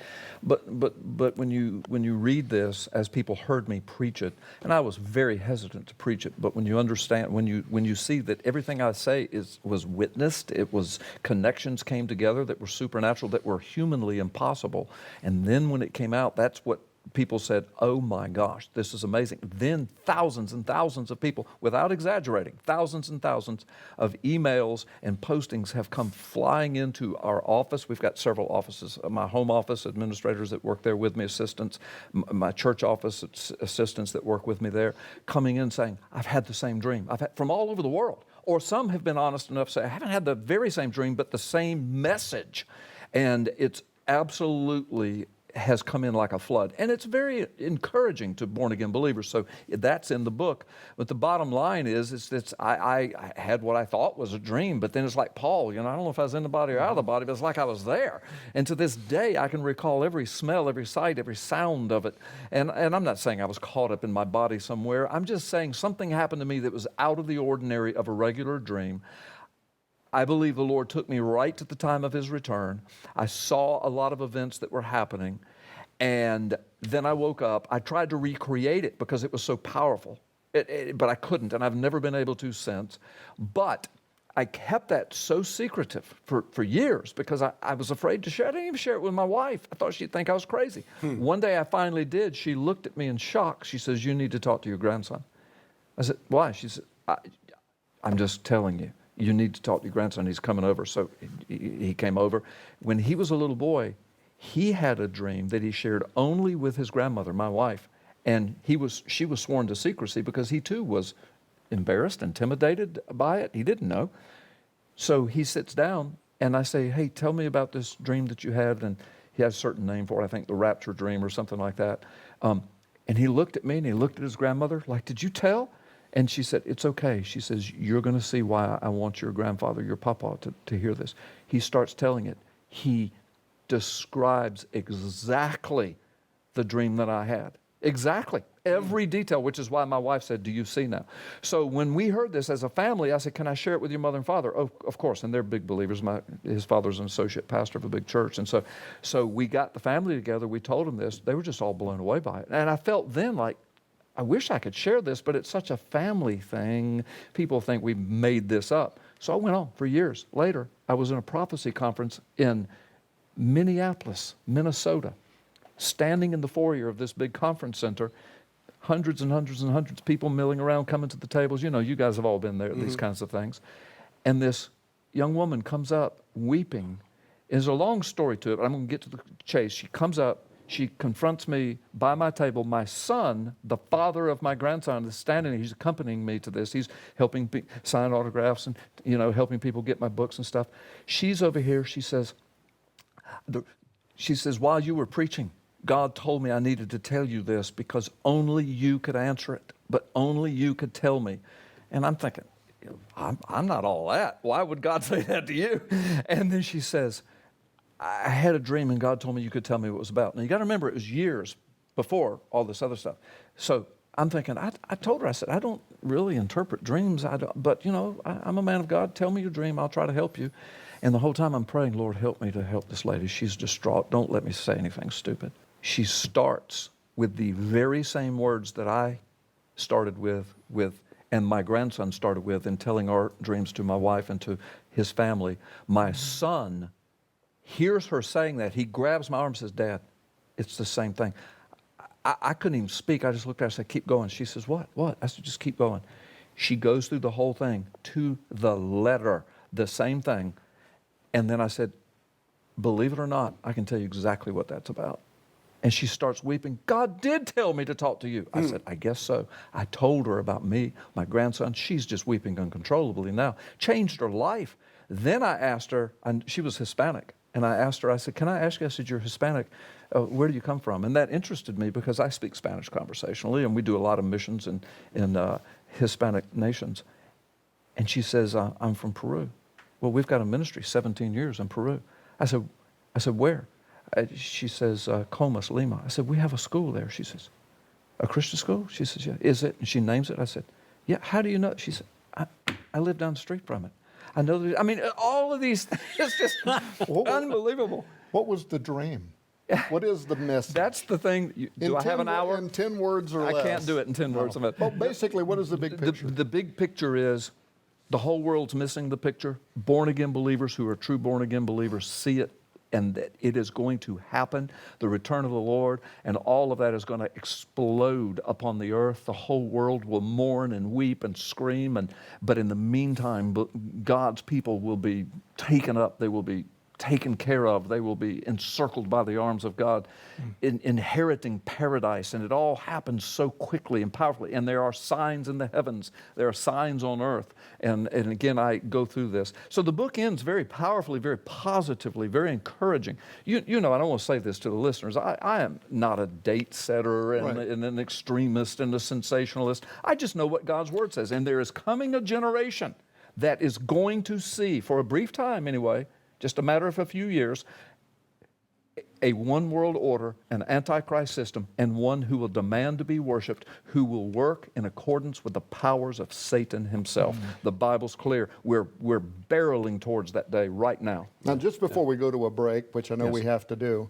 But when you read this, as people heard me preach it, and I was very hesitant to preach it, but when you understand, when you see that everything I say was witnessed, it was connections came together that were supernatural, that were humanly impossible, and then when it came out, that's what people said, "Oh my gosh, this is amazing." Then thousands and thousands of people, without exaggerating, thousands and thousands of emails and postings have come flying into our office. We've got several offices, my home office, administrators that work there with me, assistants, my church office, assistants that work with me there, coming in saying, "I've had the same dream." I've had from all over the world. Or some have been honest enough to say, "I haven't had the very same dream, but the same message." And it's absolutely has come in like a flood. And it's very encouraging to born-again believers. So that's in the book. But the bottom line is I had what I thought was a dream, but then it's like Paul, I don't know if I was in the body or out of the body, but it's like I was there. And to this day, I can recall every smell, every sight, every sound of it. And I'm not saying I was caught up in my body somewhere. I'm just saying something happened to me that was out of the ordinary of a regular dream. I believe the Lord took me right to the time of His return. I saw a lot of events that were happening, and then I woke up. I tried to recreate it because it was so powerful, but I couldn't, and I've never been able to since. But I kept that so secretive for years because I was afraid to share. I didn't even share it with my wife. I thought she'd think I was crazy. One day I finally did. She looked at me in shock. She says, "You need to talk to your grandson." I said, "Why?" She said, "I'm just telling you. You need to talk to your grandson. He's coming over." So he came over. When he was a little boy, he had a dream that he shared only with his grandmother, my wife. And she was sworn to secrecy because he too was embarrassed, intimidated by it. He didn't know. So he sits down and I say, "Hey, tell me about this dream that you had." And he has a certain name for it, I think the rapture dream or something like that. And he looked at me and he looked at his grandmother like, "Did you tell?" And she said, "It's okay." She says, "You're going to see why I want your grandfather, your papa, to hear this." He starts telling it. He describes exactly the dream that I had. Exactly. Every detail, which is why my wife said, "Do you see now?" So when we heard this as a family, I said, "Can I share it with your mother and father?" "Oh, of course." And they're big believers. His father's an associate pastor of a big church. And so we got the family together. We told them this. They were just all blown away by it. And I felt then like, I wish I could share this, but it's such a family thing. People think we made this up. So I went on for years. Later, I was in a prophecy conference in Minneapolis, Minnesota, standing in the foyer of this big conference center, hundreds and hundreds and hundreds of people milling around, coming to the tables. You guys have all been there, these kinds of things. And this young woman comes up weeping. There's a long story to it, but I'm going to get to the chase. She comes up. She confronts me by my table. My son, the father of my grandson, is standing there. He's accompanying me to this. He's helping sign autographs and, helping people get my books and stuff. She's over here. She says, "While you were preaching, God told me I needed to tell you this because only you could answer it, but only you could tell me. And I'm thinking, I'm not all that. Why would God say that to you? And then she says, I had a dream and God told me you could tell me what it was about. Now you got to remember, it was years before all this other stuff. So I'm thinking, I told her, I said, I don't really interpret dreams, but I'm a man of God. Tell me your dream. I'll try to help you. And the whole time I'm praying, Lord, help me to help this lady. She's distraught. Don't let me say anything stupid. She starts with the very same words that I started with, and my grandson started with in telling our dreams to my wife and to his family. My son hears her saying that. He grabs my arm and says, Dad, it's the same thing. I couldn't even speak. I just looked at her and said, keep going. She says, what? I said, just keep going. She goes through the whole thing to the letter, the same thing. And then I said, believe it or not, I can tell you exactly what that's about. And she starts weeping. God did tell me to talk to you. I said, I guess so. I told her about me, my grandson. She's just weeping uncontrollably now. Changed her life. Then I asked her, and she was Hispanic. And I asked her, I said, can I ask you, I said, you're Hispanic. Where do you come from? And that interested me because I speak Spanish conversationally, and we do a lot of missions in Hispanic nations. And she says, I'm from Peru. Well, we've got a ministry 17 years in Peru. I said, where? She says, Comas, Lima. I said, we have a school there. She says, a Christian school? She says, yeah. Is it? And she names it. I said, yeah. How do you know? She said, I live down the street from it. I know. I mean, all of these things. It's just unbelievable. What was the dream? What is the message? That's the thing. Do I have an hour? In 10 words or less. I can't do it in 10 words. Well, basically, what is the big picture? The big picture is the whole world's missing the picture. Born-again believers who are true born-again believers see it, and that it is going to happen, the return of the Lord, and all of that is going to explode upon the earth. The whole world will mourn and weep and scream, but in the meantime, God's people will be taken up. They will be taken care of. They will be encircled by the arms of God, inheriting paradise. And it all happens so quickly and powerfully. And there are signs in the heavens. There are signs on earth. And again, I go through this. So the book ends very powerfully, very positively, very encouraging. You know, I don't want to say this to the listeners. I am not a date setter and an extremist and a sensationalist. I just know what God's Word says. And there is coming a generation that is going to see, for a brief time anyway, just a matter of a few years, a one world order, an antichrist system, and one who will demand to be worshiped, who will work in accordance with the powers of Satan himself. The Bible's clear. We're barreling towards that day right now. Now, just before we go to a break, which I know we have to do,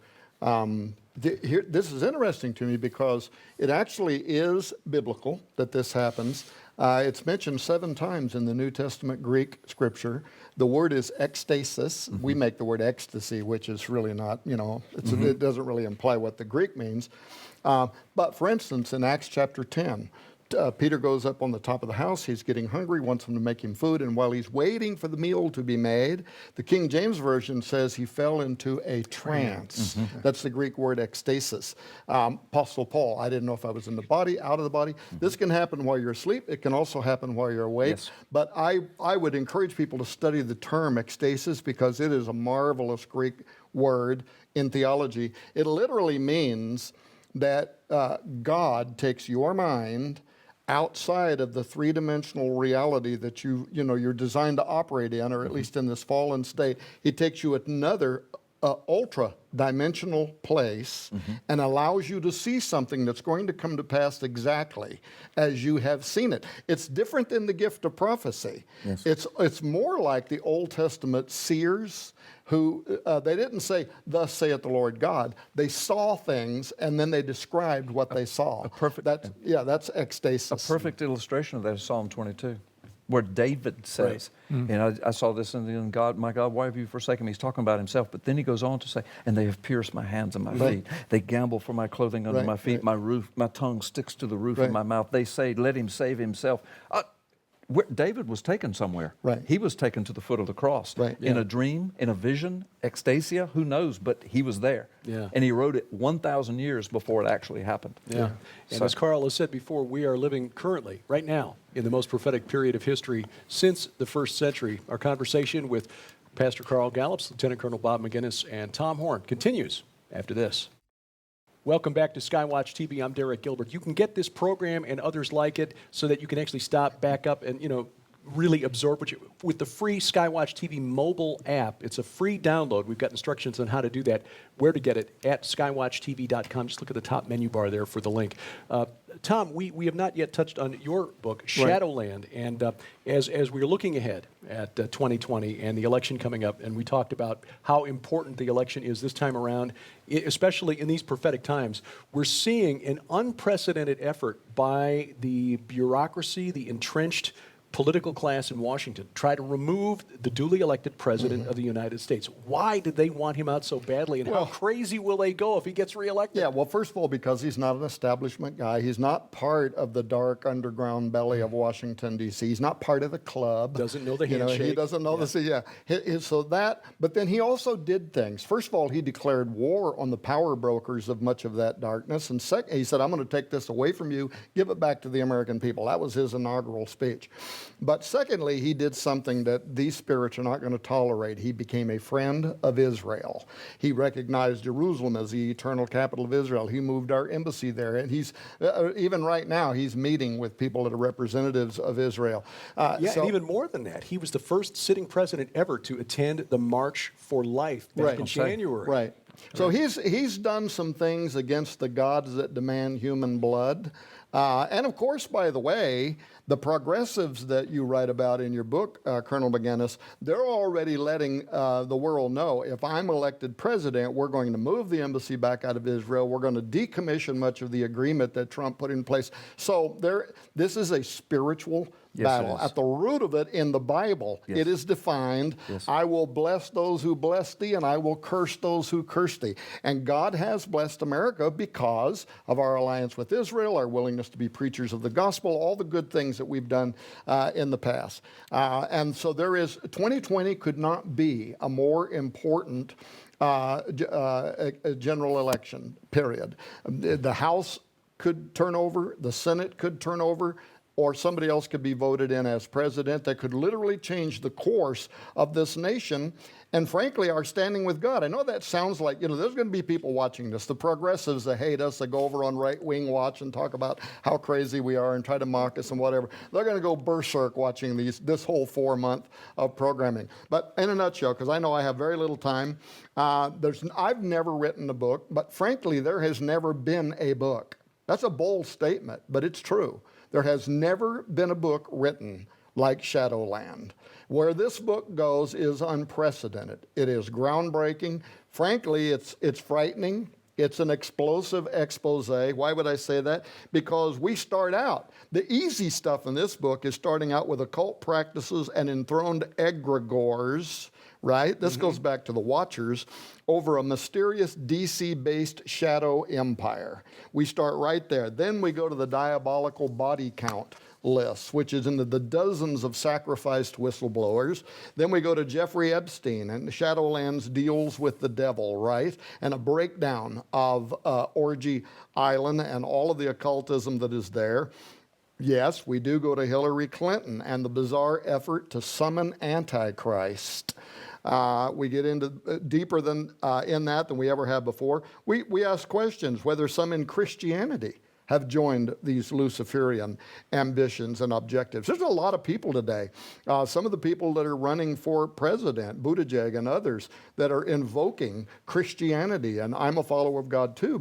this is interesting to me because it actually is biblical that this happens. It's mentioned 7 times in the New Testament Greek scripture. The word is ecstasis. We make the word ecstasy, which is really not, it doesn't really imply what the Greek means. But for instance, in Acts chapter 10, Peter goes up on the top of the house. He's getting hungry, wants them to make him food. And while he's waiting for the meal to be made, the King James Version says he fell into a trance. That's the Greek word ecstasis. Apostle Paul, I didn't know if I was in the body, out of the body. This can happen while you're asleep. It can also happen while you're awake. Yes. But I would encourage people to study the term ecstasis because it is a marvelous Greek word in theology. It literally means that God takes your mind outside of the three-dimensional reality that you're designed to operate in, or at least in this fallen state. He takes you at another ultra-dimensional place and allows you to see something that's going to come to pass exactly as you have seen it. It's different than the gift of prophecy. Yes. It's more like the Old Testament seers who, they didn't say, thus saith the Lord God. They saw things and then they described what they saw. That's ecstasis. A perfect illustration of that is Psalm 22. Where David says, and I saw this in God, my God, why have you forsaken me? He's talking about himself, but then he goes on to say, and they have pierced my hands and my feet. They gamble for my clothing under my feet. My tongue sticks to the roof of my mouth. They say, let him save himself. David was taken somewhere. He was taken to the foot of the cross. In a dream, in a vision, ecstasia, who knows, but he was there. And he wrote it 1,000 years before it actually happened. And as Carl has said before, we are living currently, right now, in the most prophetic period of history since the first century. Our conversation with Pastor Carl Gallups, Lieutenant Colonel Bob McGinnis, and Tom Horn continues after this. Welcome back to Skywatch TV. I'm Derek Gilbert. You can get this program and others like it so that you can actually stop, back up, and really absorb what you, with the free Skywatch TV mobile app. It's a free download. We've got instructions on how to do that, where to get it, at skywatchtv.com. Just look at the top menu bar there for the link. Tom, we have not yet touched on your book, Shadowland, and as we're looking ahead at 2020 and the election coming up, and we talked about how important the election is this time around, especially in these prophetic times, we're seeing an unprecedented effort by the bureaucracy, the entrenched political class in Washington, try to remove the duly elected president of the United States. Why did they want him out so badly, and how crazy will they go if he gets reelected? Yeah, well, first of all, because he's not an establishment guy. He's not part of the dark underground belly of Washington, D.C. He's not part of the club. Doesn't know the handshake. He doesn't know so that, but then he also did things. First of all, he declared war on the power brokers of much of that darkness. And second, he said, I'm going to take this away from you, give it back to the American people. That was his inaugural speech. But secondly, he did something that these spirits are not going to tolerate. He became a friend of Israel. He recognized Jerusalem as the eternal capital of Israel. He moved our embassy there. And he's, even right now, he's meeting with people that are representatives of Israel. And even more than that, he was the first sitting president ever to attend the March for Life back in January. Right. So he's done some things against the gods that demand human blood. And of course, by the way, the progressives that you write about in your book, Colonel McGinnis, they're already letting the world know, if I'm elected president, we're going to move the embassy back out of Israel. We're going to decommission much of the agreement that Trump put in place. So this is a spiritual battle. At the root of it in the Bible, it is defined, I will bless those who bless thee, and I will curse those who curse thee. And God has blessed America because of our alliance with Israel, our willingness to be preachers of the gospel, all the good things that we've done in the past. And so 2020 could not be a more important general election, period. The House could turn over, the Senate could turn over, or somebody else could be voted in as president that could literally change the course of this nation and, frankly, our standing with God. I know that sounds like, there's going to be people watching this. The progressives that hate us, that go over on Right Wing Watch and talk about how crazy we are and try to mock us and whatever. They're going to go berserk watching this whole 4 month of programming. But in a nutshell, because I know I have very little time, I've never written a book, but frankly, there has never been a book. That's a bold statement, but it's true. There has never been a book written like Shadowland. Where this book goes is unprecedented. It is groundbreaking. Frankly, it's frightening. It's an explosive expose. Why would I say that? Because we start out, the easy stuff in this book is starting out with occult practices and enthroned egregores, right? This goes back to the Watchers, over a mysterious DC-based shadow empire. We start right there. Then we go to the diabolical body count list, which is into the dozens of sacrificed whistleblowers. Then we go to Jeffrey Epstein, and Shadowlands deals with the devil, right? And a breakdown of Orgy Island and all of the occultism that is there. Yes, we do go to Hillary Clinton and the bizarre effort to summon Antichrist. We get into deeper in that than we ever have before. We ask questions whether some in Christianity have joined these Luciferian ambitions and objectives. There's a lot of people today. Some of the people that are running for president, Buttigieg and others, that are invoking Christianity, and I'm a follower of God too.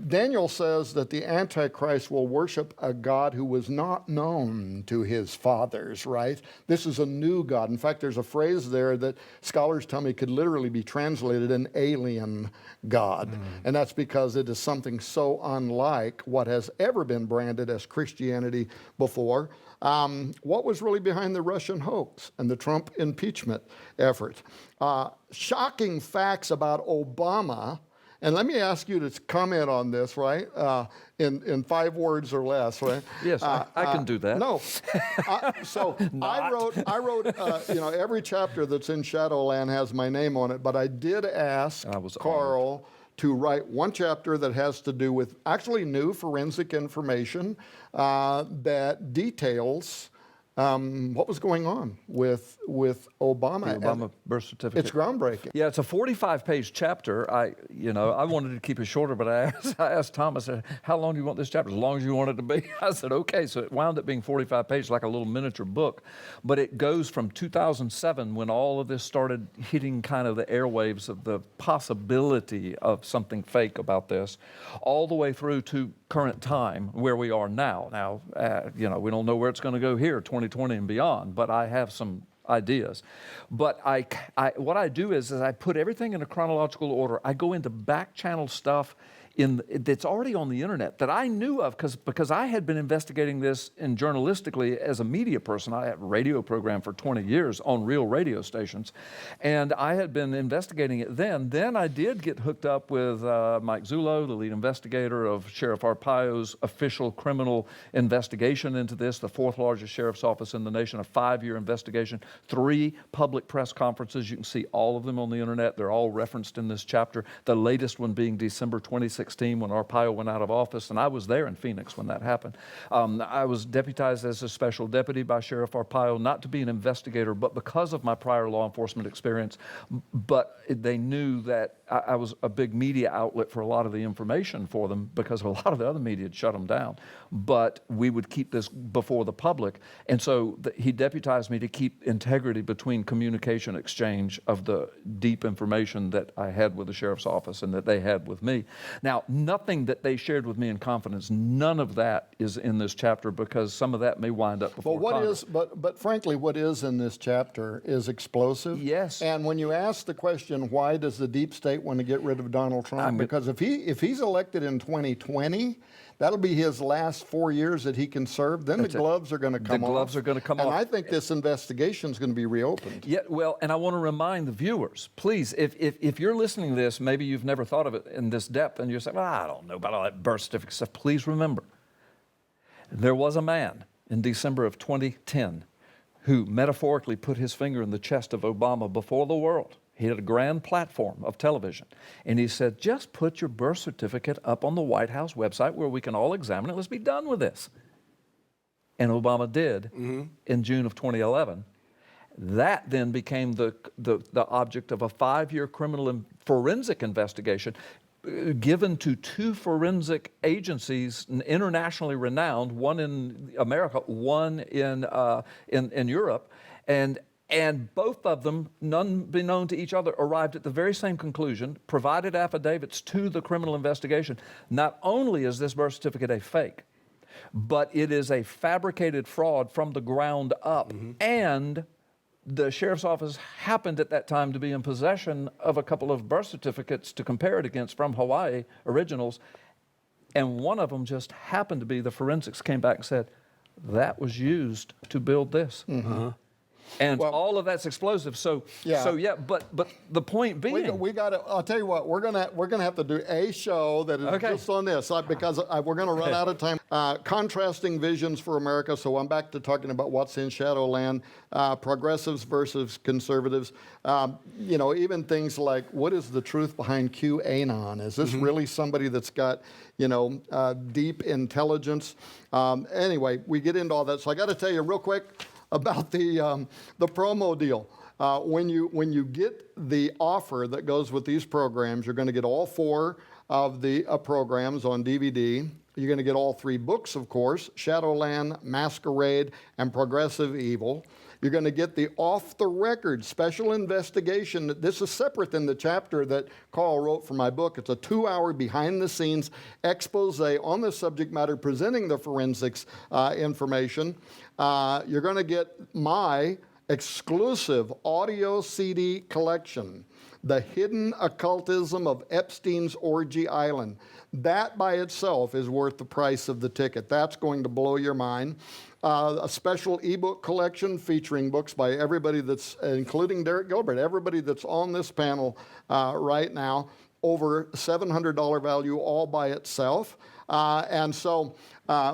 Daniel says that the Antichrist will worship a God who was not known to his fathers, right? This is a new God. In fact, there's a phrase there that scholars tell me could literally be translated an alien God. And that's because it is something so unlike what has ever been branded as Christianity before. What was really behind the Russian hoax and the Trump impeachment effort? Shocking facts about Obama. And let me ask you to comment on this, right? In 5 words or less, right? Yes, I can do that. No. I wrote, every chapter that's in Shadowland has my name on it, but I did ask Carl to write one chapter that has to do with actually new forensic information that details what was going on with Obama. The Obama birth certificate. It's groundbreaking. Yeah, it's a 45-page chapter. I wanted to keep it shorter, but I asked Tom, I said, how long do you want this chapter? As long as you want it to be. I said, okay. So it wound up being 45 pages, like a little miniature book. But it goes from 2007, when all of this started hitting kind of the airwaves of the possibility of something fake about this, all the way through to current time, where we are now. Now, we don't know where it's going to go here, 2020 and beyond, but I have some ideas. But what I do is I put everything in a chronological order. I go into back channel stuff that's already on the internet that I knew of because I had been investigating this journalistically as a media person. I had a radio program for 20 years on real radio stations, and I had been investigating it then. Then I did get hooked up with Mike Zullo, the lead investigator of Sheriff Arpaio's official criminal investigation into this, the fourth largest sheriff's office in the nation, a 5-year investigation, 3 public press conferences. You can see all of them on the internet. They're all referenced in this chapter, the latest one being December 2016, when Arpaio went out of office, and I was there in Phoenix when that happened. I was deputized as a special deputy by Sheriff Arpaio, not to be an investigator, but because of my prior law enforcement experience. But they knew that I was a big media outlet for a lot of the information for them, because a lot of the other media had shut them down. But we would keep this before the public. And so he deputized me to keep integrity between communication exchange of the deep information that I had with the sheriff's office and that they had with me. Now, nothing that they shared with me in confidence, none of that is in this chapter, because some of that may wind up before Congress. But frankly, what is in this chapter is explosive. Yes. And when you ask the question, why does the deep state want to get rid of Donald Trump? Because if he's elected in 2020, that'll be his last 4 years that he can serve. Then the gloves are going to come off. The gloves are going to come off. And I think this investigation is going to be reopened. Yeah, well, and I want to remind the viewers, please, if you're listening to this, maybe you've never thought of it in this depth, and you're saying, well, I don't know about all that birth certificate stuff. Please remember, there was a man in December of 2010 who metaphorically put his finger in the chest of Obama before the world. He had a grand platform of television, and he said, just put your birth certificate up on the White House website where we can all examine it. Let's be done with this. And Obama did in June of 2011. That then became the object of a 5-year criminal and forensic investigation given to 2 forensic agencies, internationally renowned, one in America, one in Europe, and both of them, unbeknown to each other, arrived at the very same conclusion, provided affidavits to the criminal investigation. Not only is this birth certificate a fake, but it is a fabricated fraud from the ground up. And the sheriff's office happened at that time to be in possession of a couple of birth certificates to compare it against from Hawaii, originals. And one of them just happened to be, the forensics came back and said, that was used to build this. And all of that's explosive. So yeah. But the point being, we got to. I'll tell you what. We're gonna have to do a show that is just on this because we're gonna run out of time. Contrasting visions for America. So I'm back to talking about what's in Shadowland. Progressives versus conservatives. Even things like, what is the truth behind QAnon? Is this really somebody that's got deep intelligence? Anyway, we get into all that. So I got to tell you real quick about the promo deal. When you get the offer that goes with these programs, you're going to get all 4 of the programs on DVD. You're going to get all 3 books, of course, Shadowland, Masquerade, and Progressive Evil. You're going to get the off-the-record special investigation. This is separate than the chapter that Carl wrote for my book. It's a 2-hour behind-the-scenes expose on the subject matter, presenting the forensics information. You're going to get my exclusive audio CD collection, The Hidden Occultism of Epstein's Orgy Island. That by itself is worth the price of the ticket. That's going to blow your mind. A special ebook collection featuring books by everybody that's, including Derek Gilbert, everybody that's on this panel right now, over $700 value all by itself. And so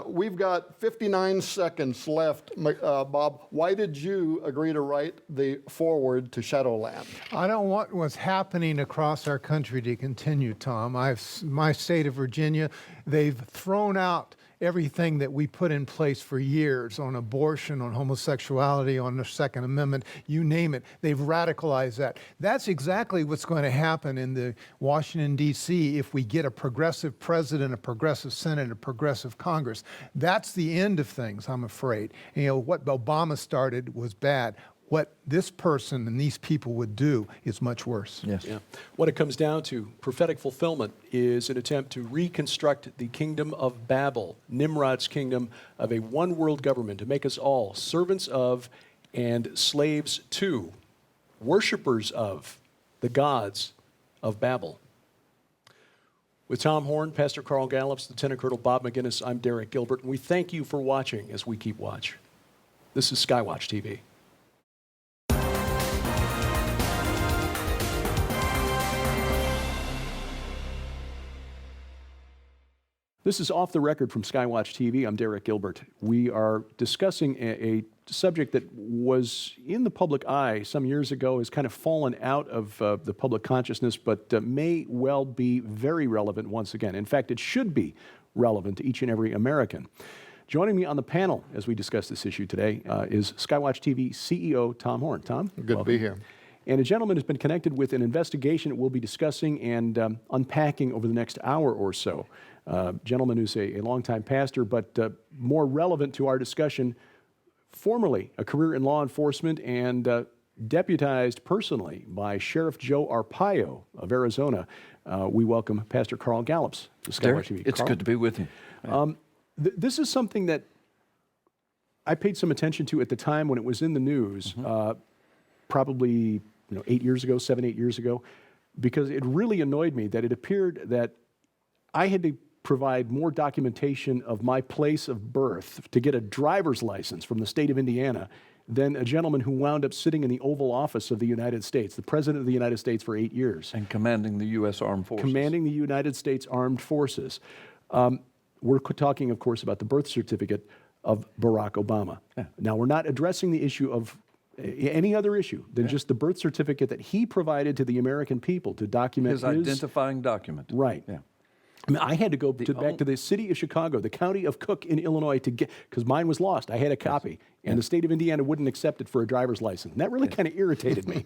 we've got 59 seconds left. Bob, why did you agree to write the foreword to Shadowland? I don't want what's happening across our country to continue, Tom. My state of Virginia, they've thrown out everything that we put in place for years on abortion, on homosexuality, on the Second Amendment, you name it. They've radicalized that. That's exactly what's going to happen in the Washington, D.C. if we get a progressive president, a progressive Senate, a progressive Congress. That's the end of things, I'm afraid. You know, what Obama started was bad. What this person and these people would do is much worse. Yes. Yeah. What it comes down to, prophetic fulfillment, is an attempt to reconstruct the kingdom of Babel, Nimrod's kingdom of a one-world government, to make us all servants of and slaves to, worshipers of the gods of Babel. With Tom Horn, Pastor Carl Gallups, Lieutenant Colonel Bob McGinnis, I'm Derek Gilbert, and we thank you for watching as we keep watch. This is Skywatch TV. This is Off the Record from Skywatch TV. I'm Derek Gilbert. We are discussing a subject that was in the public eye some years ago, has kind of fallen out of the public consciousness, but may well be very relevant once again. In fact, it should be relevant to each and every American. Joining me on the panel as we discuss this issue today is Skywatch TV CEO Tom Horn. Tom? Good to be here. And a gentleman has been connected with an investigation that we'll be discussing and unpacking over the next hour or so. Gentleman who's a longtime pastor, but more relevant to our discussion, formerly a career in law enforcement and deputized personally by Sheriff Joe Arpaio of Arizona. We welcome Pastor Carl Gallups to Skywatch TV. It's Carl? good to be with you. This is something that I paid some attention to at the time when it was in the news, probably 8 years ago, 7, 8 years ago, because it really annoyed me that it appeared that I had to provide more documentation of my place of birth to get a driver's license from the state of Indiana than a gentleman who wound up sitting in the Oval Office of the United States, the President of the United States for 8 years. And commanding the U.S. Armed Forces. Commanding the United States Armed Forces. We're talking, of course, about the birth certificate of Barack Obama. Yeah. Now, we're not addressing the issue of any other issue than just the birth certificate that he provided to the American people to document his identifying document. Right. Yeah. I mean, I had to go back to the city of Chicago, the county of Cook in Illinois to get, because mine was lost. I had a copy, and the state of Indiana wouldn't accept it for a driver's license. And that really kind of irritated me.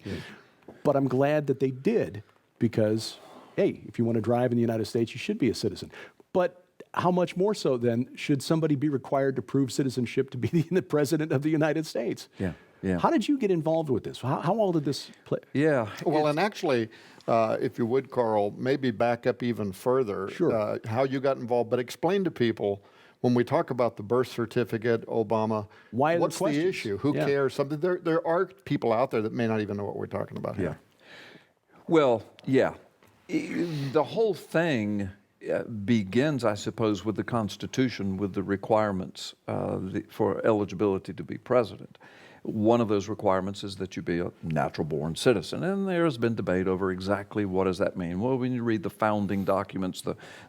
But I'm glad that they did, because, hey, if you want to drive in the United States, you should be a citizen. But how much more so, then, should somebody be required to prove citizenship to be the President of the United States? Yeah. Yeah. How did you get involved with this? How all did this play? Yeah. Well, and actually, if you would, Carl, maybe back up even further, Sure. How you got involved, but explain to people, when we talk about the birth certificate, Obama, Why are what's there the questions? issue? Who cares? Something there are people out there that may not even know what we're talking about here. Well, yeah. The whole thing begins, I suppose, with the Constitution, with the requirements for eligibility to be president. One of those requirements is that you be a natural-born citizen, and there has been debate over exactly what does that mean. Well, when you read the founding documents,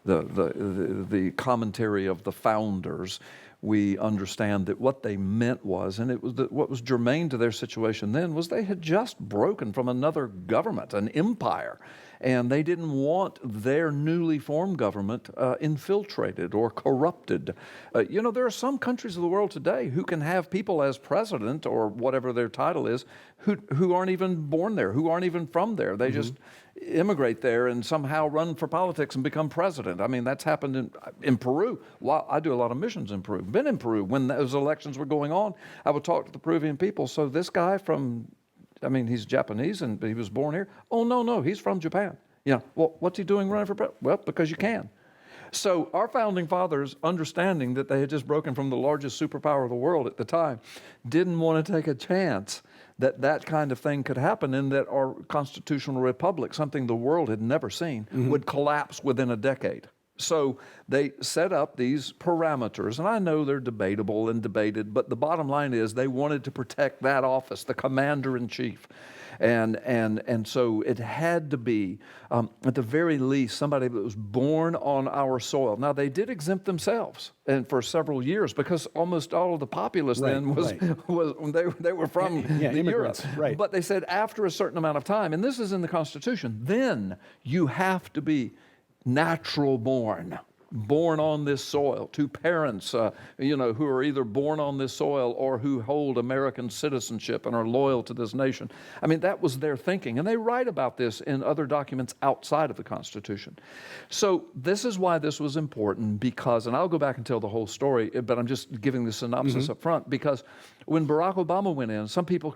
the commentary of the founders, we understand that what they meant was, and it was what was germane to their situation then, was they had just broken from another government, an empire, and they didn't want their newly formed government infiltrated or corrupted. There are some countries of the world today who can have people as president or whatever their title is who aren't even born there, who aren't even from there. They just immigrate there and somehow run for politics and become president. I mean, that's happened in Peru. Well, I do a lot of missions in Peru. Been in Peru when those elections were going on. I would talk to the Peruvian people. So this guy he's Japanese, but he was born here. Oh, no, he's from Japan. Well, what's he doing running for president? Well, because you can. So our founding fathers, understanding that they had just broken from the largest superpower of the world at the time, didn't want to take a chance that kind of thing could happen and that our constitutional republic, something the world had never seen, would collapse within a decade. So they set up these parameters, and I know they're debatable and debated, but the bottom line is they wanted to protect that office, the commander-in-chief. And so it had to be, at the very least, somebody that was born on our soil. Now, they did exempt themselves and for several years because almost all of the populace then was they were from Europe. Right. But they said after a certain amount of time, and this is in the Constitution, then you have to be natural born. born on this soil, to parents, who are either born on this soil or who hold American citizenship and are loyal to this nation. I mean, that was their thinking. And they write about this in other documents outside of the Constitution. So this is why this was important, because, and I'll go back and tell the whole story, but I'm just giving the synopsis up front, because when Barack Obama went in, some people